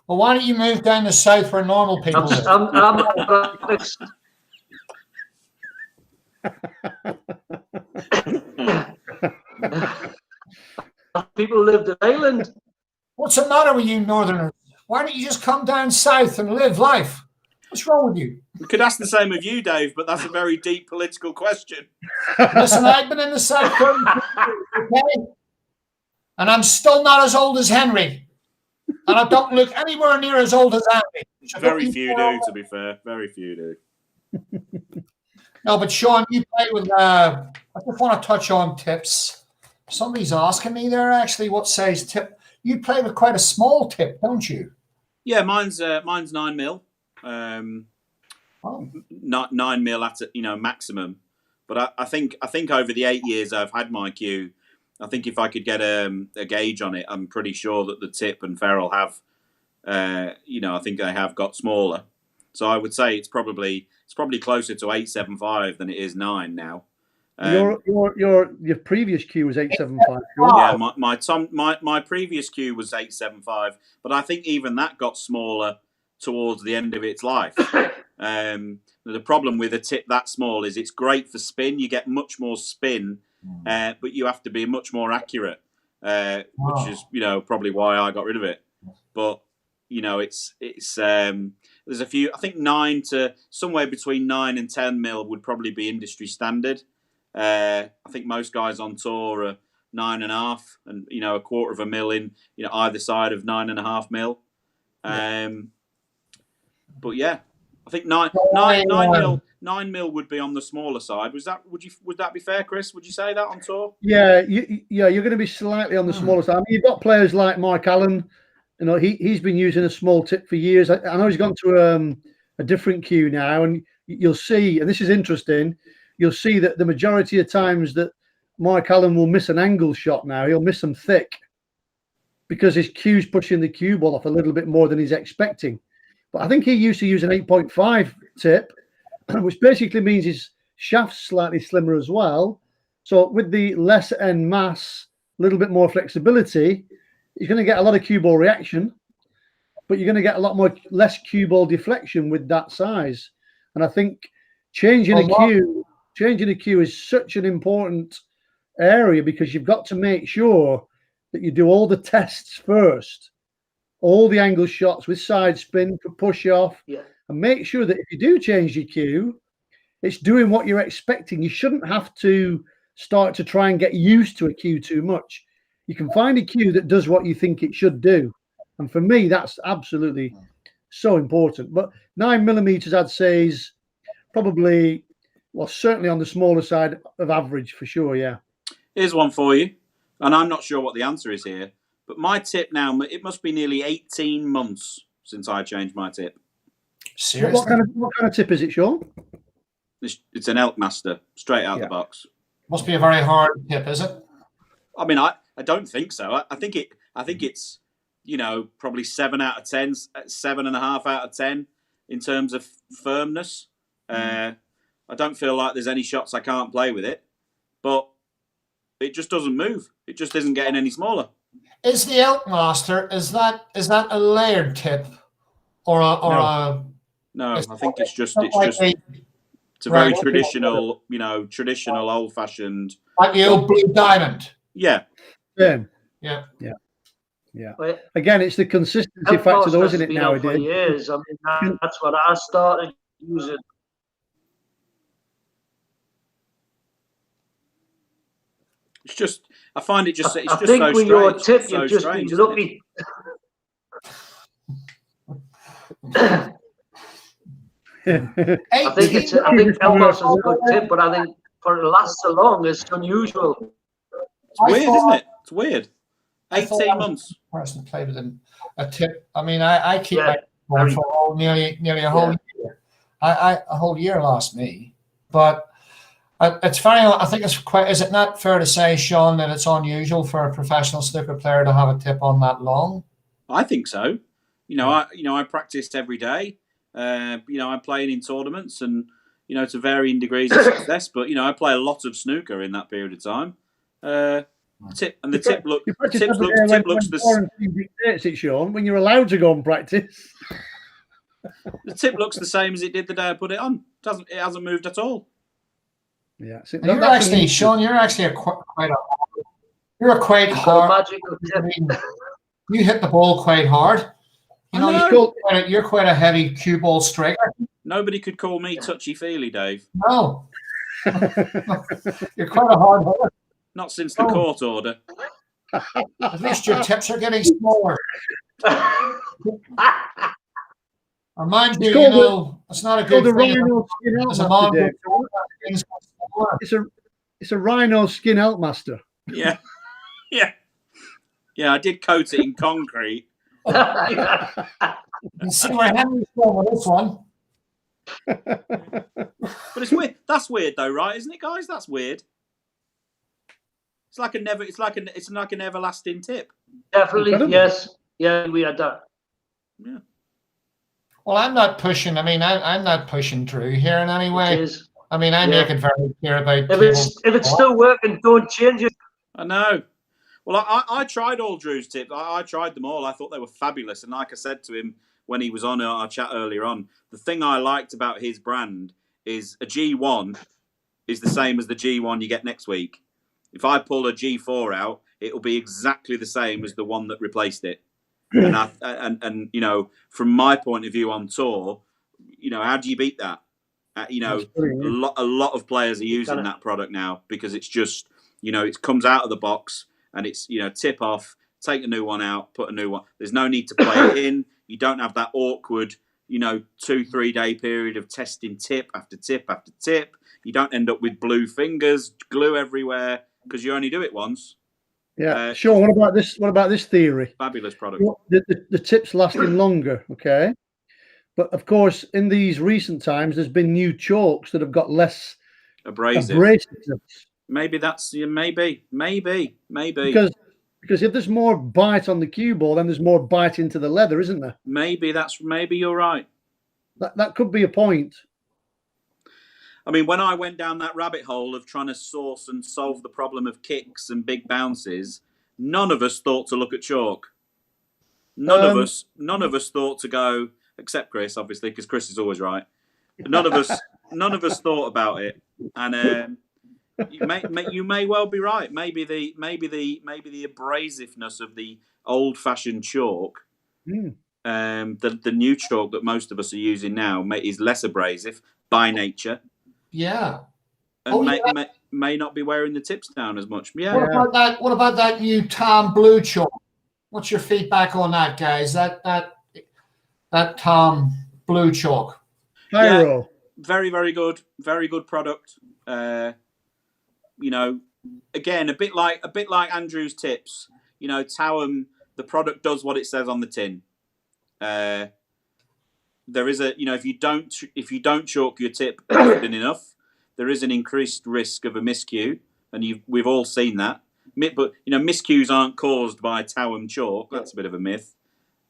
Well, why don't you move down the south where normal people live? People lived in Ireland. What's the matter with you northerners? Why don't you just come down south and live life? What's wrong with you? We could ask the same of you, Dave, but that's a very deep political question. Listen, I've been in the south for okay? And I'm still not as old as Henry. And I don't look anywhere near as old as Andy. So very few do, to be fair. Very few do. No, but Shaun, you play with, I just want to touch on tips. Somebody's asking me there, actually, what size tip. You play with quite a small tip, don't you? Yeah, mine's 9mm. 9mm at maximum. But I think over the 8 years I've had my cue, I think if I could get a gauge on it, I'm pretty sure that the tip and ferrule have, I think they have got smaller. So I would say it's probably closer to 8.75 than it is 9 now. Your previous cue was 875. Sure. Yeah, my previous cue was 875, but I think even that got smaller towards the end of its life. The problem with a tip that small is it's great for spin. You get much more spin, but you have to be much more accurate, which is probably why I got rid of it. But it's there's a few. I think 9 to somewhere between 9 and 10 mil would probably be industry standard. I think most guys on tour are 9.5, and a quarter of a mil in either side of 9.5 mil. But yeah, I think 9 mil would be on the smaller side. Would that be fair, Chris? Would you say that on tour? Yeah, you're going to be slightly on the smaller side. I mean, you've got players like Mike Allen. He's been using a small tip for years. I know he's gone to a different cue now, and you'll see, and this is interesting, you'll see that the majority of times that Mike Allen will miss an angle shot now, he'll miss them thick because his cue's pushing the cue ball off a little bit more than he's expecting. But I think he used to use an 8.5 tip, which basically means his shaft's slightly slimmer as well. So with the less end mass, a little bit more flexibility, he's going to get a lot of cue ball reaction, but you're going to get a lot less cue ball deflection with that size. And I think changing a cue is such an important area because you've got to make sure that you do all the tests first, all the angle shots with side spin for push off, and make sure that if you do change your cue, it's doing what you're expecting. You shouldn't have to start to try and get used to a cue too much. You can find a cue that does what you think it should do. And for me, that's absolutely so important. But 9 millimeters, I'd say, is probably, certainly on the smaller side of average for sure, yeah. Here's one for you. And I'm not sure what the answer is here. But my tip now, it must be nearly 18 months since I changed my tip. Seriously? What kind of tip is it, Sean? It's an Elkmaster, straight out the box. Must be a very hard tip, is it? I mean, I don't think so. I think it's probably 7 out of 10, 7.5 out of 10 in terms of firmness. I don't feel like there's any shots I can't play with it, but it just doesn't move. It just isn't getting any smaller. Is the Elkmaster, is that a layered tip or a No, I think it's a very traditional, traditional old fashioned, like the old blue diamond. Yeah. Yeah. Again, it's the consistency factor, though, isn't it, nowadays? For years. I mean, that's what I started using. It's just, I find it just, it's I just think so with strange. your tip, so you've just strange, been lucky. I think Elmas is a good tip, but I think for it to last so long, it's unusual. It's weird, isn't it? It's weird. 18 months. Person played with a tip. I mean, I keep my for nearly a whole year. A whole year lost me, but it's very. I think it's quite. Is it not fair to say, Sean, that it's unusual for a professional snooker player to have a tip on that long? I think so. I practiced every day. I'm playing in tournaments and, to varying degrees of success, but, I play a lot of snooker in that period of time. The tip looks the Sean, when you're allowed to go and practice. The tip looks the same as it did the day I put it on. It hasn't moved at all. Yeah. You're actually, Sean, you're actually you're a quite hard. Magical tip. You hit the ball quite hard. You're quite a heavy cue ball striker. Nobody could call me touchy-feely, Dave. No. You're quite a hard hitter. Not since the court order. At least your tips are getting smaller. Mind you, it's not a good thing. It's a rhino skin Elkmaster. Yeah. I did coat it in concrete. You see where Henry's going with this one. But it's weird. That's weird, though, right? Isn't it, guys? That's weird. It's like an everlasting tip. Definitely, incredible. Yes. Yeah, we had that. Yeah. Well, I'm not pushing. I mean, I'm not pushing Drew here in any way. I mean, I make it very clear about if it's still working, don't change it. I know. Well, I tried all Drew's tips. I tried them all. I thought they were fabulous. And like I said to him when he was on our chat earlier on, the thing I liked about his brand is a G1 is the same as the G1 you get next week. If I pull a G4 out, it'll be exactly the same as the one that replaced it. And you know, from my point of view on tour, you know, how do you beat that? You know, a lot of players are using that product now because it's just, you know, it comes out of the box and it's, you know, tip off, take a new one out, put a new one. There's no need to play it in. You don't have that awkward, you know, 2-3 day period of testing tip after tip after tip. You don't end up with blue fingers, glue everywhere because you only do it once. Yeah, Sean. What about this? What about this theory? Fabulous product. The tips lasting longer, okay? But of course, in these recent times, there's been new chalks that have got less abrasiveness. Maybe that's maybe. Because if there's more bite on the cue ball, then there's more bite into the leather, isn't there? Maybe you're right. That could be a point. I mean, when I went down that rabbit hole of trying to source and solve the problem of kicks and big bounces, none of us thought to look at chalk. None of us thought to go, except Chris, obviously, because Chris is always right. None of us thought about it, and you may well be right. Maybe the abrasiveness of the old-fashioned chalk, the new chalk that most of us are using now, is less abrasive by nature. Yeah. And may not be wearing the tips down as much. Yeah. What about that new tan blue chalk? What's your feedback on that, guys? That tan blue chalk. Yeah, very, very good. Very good product. You know, again, a bit like Andrew's tips. You know, Towham, the product does what it says on the tin. There is if you don't chalk your tip often enough, there is an increased risk of a miscue, and we've all seen that. But you know, miscues aren't caused by Towham chalk. That's a bit of a myth.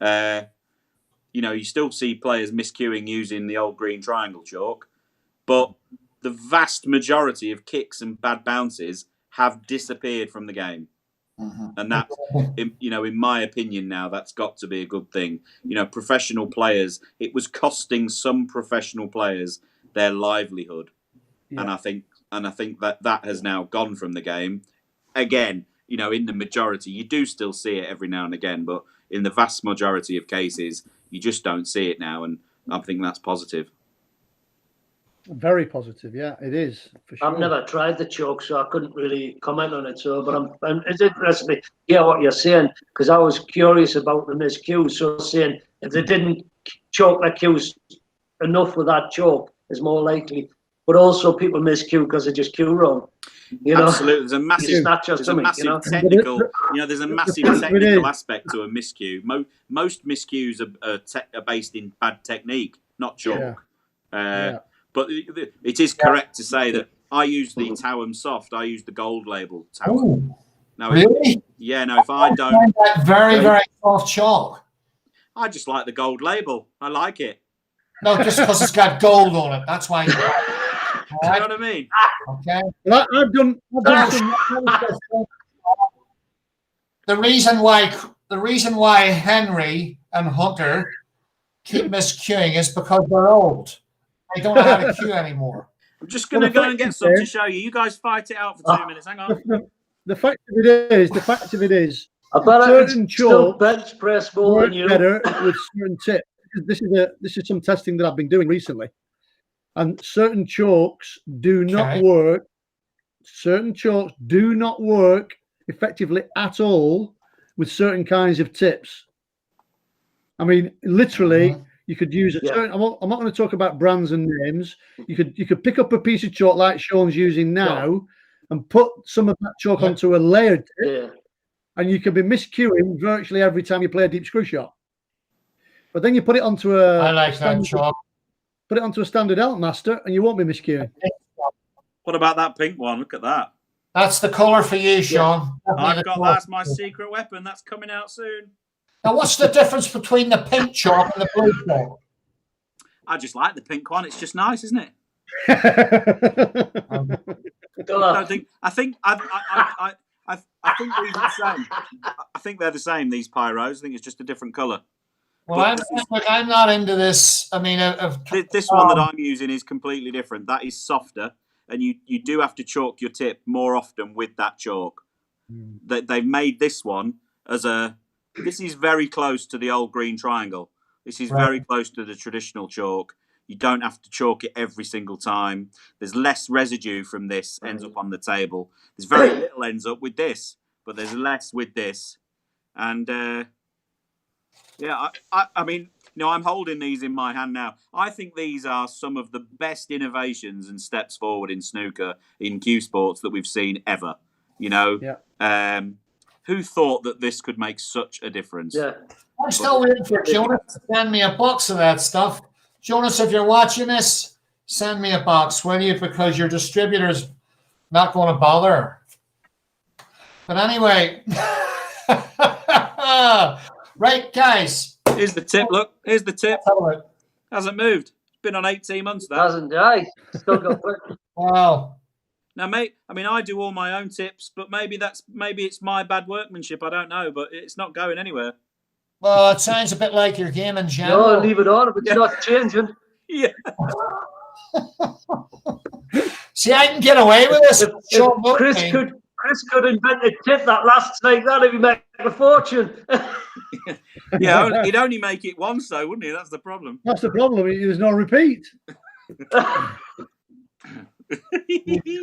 You know, you still see players miscuing using the old green triangle chalk, but the vast majority of kicks and bad bounces have disappeared from the game. And that, you know, in my opinion now, that's got to be a good thing. You know, professional players, it was costing some professional players their livelihood. Yeah. And I think that has now gone from the game. Again, you know, in the majority, you do still see it every now and again, but in the vast majority of cases, you just don't see it now. And I think that's positive. Very positive, yeah, it is for sure. I've never tried the chalk, so I couldn't really comment on it. So, but it's interesting to hear what you're saying because I was curious about the miscues. So, saying if they didn't chalk their cues enough with that chalk, is more likely. But also, people miscue because they just cue wrong. You know, absolutely. There's a massive technical. You know, there's a massive technical aspect to a miscue. Most miscues are based in bad technique, not chalk. But it is correct to say that I use the Towham Soft. I use the gold label Towham. Now, really? Now if I don't, that very soft chalk. I just like the gold label. I like it. No, just because it's got gold on it. That's why. You know what I mean? Okay. Well, I've done the reason why Henry and Hunter keep miscuing is because they're old. They don't know how to cue anymore. I'm just going to go and get some to show you. You guys fight it out for 2 minutes. Hang on. The fact of it is, I bet certain chalk bench press more work than you. better with certain tips. This is some testing that I've been doing recently, and certain chalks do not work. Certain chalks do not work effectively at all with certain kinds of tips. I mean, literally. You could use a certain. I'm not going to talk about brands and names. You could pick up a piece of chalk like Sean's using now, and put some of that chalk onto a layered tip, and you could be miscuing virtually every time you play a deep screw shot. But then you put it onto that chalk. Put it onto a standard Elkmaster, and you won't be miscuing. What about that pink one? Look at that. That's the colour for you, Sean. I've got that's my secret weapon. That's coming out soon. Now, what's the difference between the pink chalk and the blue chalk? I just like the pink one. It's just nice, isn't it? I think these are the same. I think they're the same. These pyros. I think it's just a different colour. Well, I'm not into this. I mean, this one that I'm using is completely different. That is softer, and you do have to chalk your tip more often with that chalk. They've made this one as a. This is very close to the old green triangle. This is very close to the traditional chalk. You don't have to chalk it every single time. There's less residue from this ends up on the table. There's very little ends up with this, but there's less with this. And yeah, I mean, I'm holding these in my hand now. I think these are some of the best innovations and steps forward in snooker, in cue sports that we've seen ever. Who thought that this could make such a difference? Yeah. I'm still waiting for Jonas to send me a box of that stuff. Jonas, if you're watching this, send me a box, will you? Because your distributor's not going to bother. But anyway, right, guys. Here's the tip. Look, here's the tip. Hasn't moved. It's been on 18 months. That hasn't. Aye. Still got quick. Wow. Now, mate, I mean, I do all my own tips, but maybe it's my bad workmanship. I don't know, but it's not going anywhere. Well, it sounds a bit like your game in general. No, leave it on if it's not changing. Yeah. See, I can get away with this. Chris could invent a tip that lasts like that if he make a fortune. Yeah, he'd only make it once, though, wouldn't he? That's the problem. That's the problem. There's no repeat.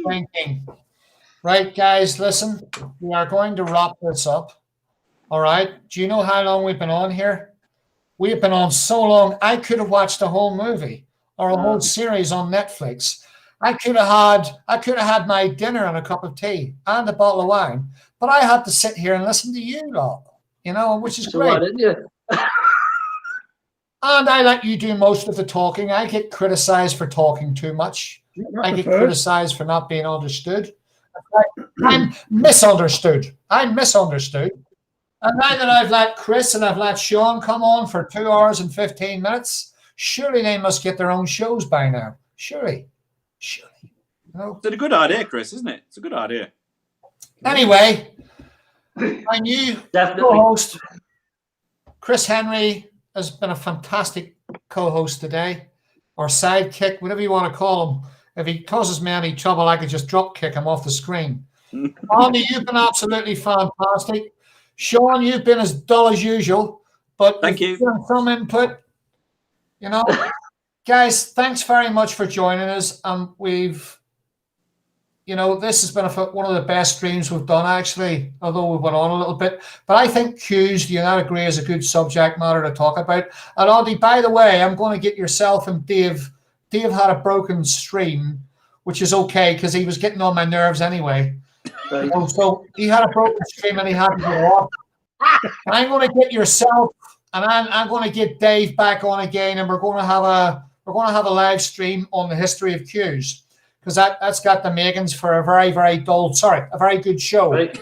Thinking. Right, guys, listen, we are going to wrap this up. All right. Do you know how long we've been on here? We've been on so long, I could have watched a whole movie or a whole series on Netflix. I could have had my dinner and a cup of tea and a bottle of wine, but I had to sit here and listen to you lot, which is great. Why didn't you? And I let you do most of the talking. I get criticized for talking too much. I get criticized for not being understood. I'm misunderstood. And now that I've let Chris and I've let Shaun come on for 2 hours and 15 minutes, surely they must get their own shows by now. Surely. It's a good idea, Chris, isn't it? It's a good idea. Anyway, my new co-host, Chris Henry, has been a fantastic co-host today, or sidekick, whatever you want to call him. If he causes me any trouble, I could just drop kick him off the screen. Andy, you've been absolutely fantastic. Shaun, you've been as dull as usual, but thank you. Some input. Guys, thanks very much for joining us. We've, this has been one of the best streams we've done, actually, although we went on a little bit. But I think cues, do you not agree, is a good subject matter to talk about? And Andy, by the way, I'm going to get yourself and Dave. Dave had a broken stream, which is okay because he was getting on my nerves anyway. Right. So he had a broken stream and he had to go off. I'm going to get yourself and I'm going to get Dave back on again, and we're going to have a live stream on the history of cues, because that's got the makings for a very, very a very good show. Right.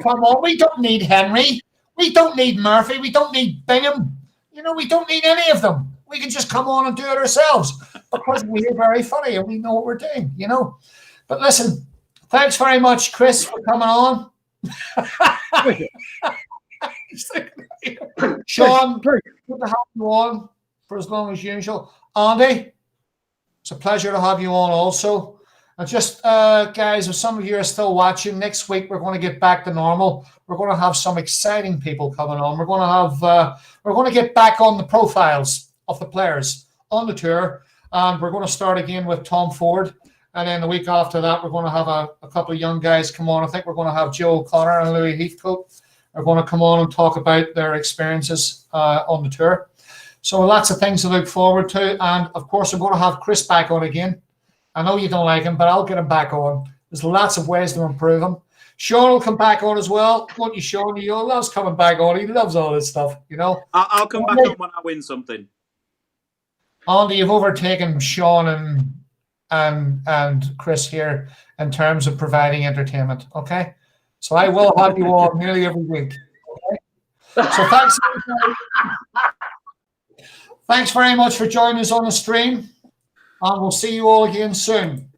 Come on, we don't need Henry, we don't need Murphy, we don't need Bingham. We don't need any of them. We can just come on and do it ourselves because we're very funny and we know what we're doing, But listen, thanks very much, Chris, for coming on. Shaun, good to have you on for as long as usual. Andy, it's a pleasure to have you on also. And just, guys, if some of you are still watching, next week we're going to get back to normal. We're going to have some exciting people coming on. We're going to get back on the profiles of the players on the tour, and we're going to start again with Tom Ford, and then the week after that we're going to have a couple of young guys come on. I think we're going to have Joe O'Connor and Louis Heathcote are going to come on and talk about their experiences on the tour. So lots of things to look forward to, and of course I'm going to have Chris back on again. I know you don't like him, but I'll get him back on. There's lots of ways to improve him. Shaun will come back on as well. Won't you, Shaun? He loves coming back on. He loves all this stuff, I'll come back on when I win something. Andy, you've overtaken Shaun and Chris here in terms of providing entertainment, okay? So I will have you on nearly every week, okay? So thanks very much for joining us on the stream. and we'll see you all again soon.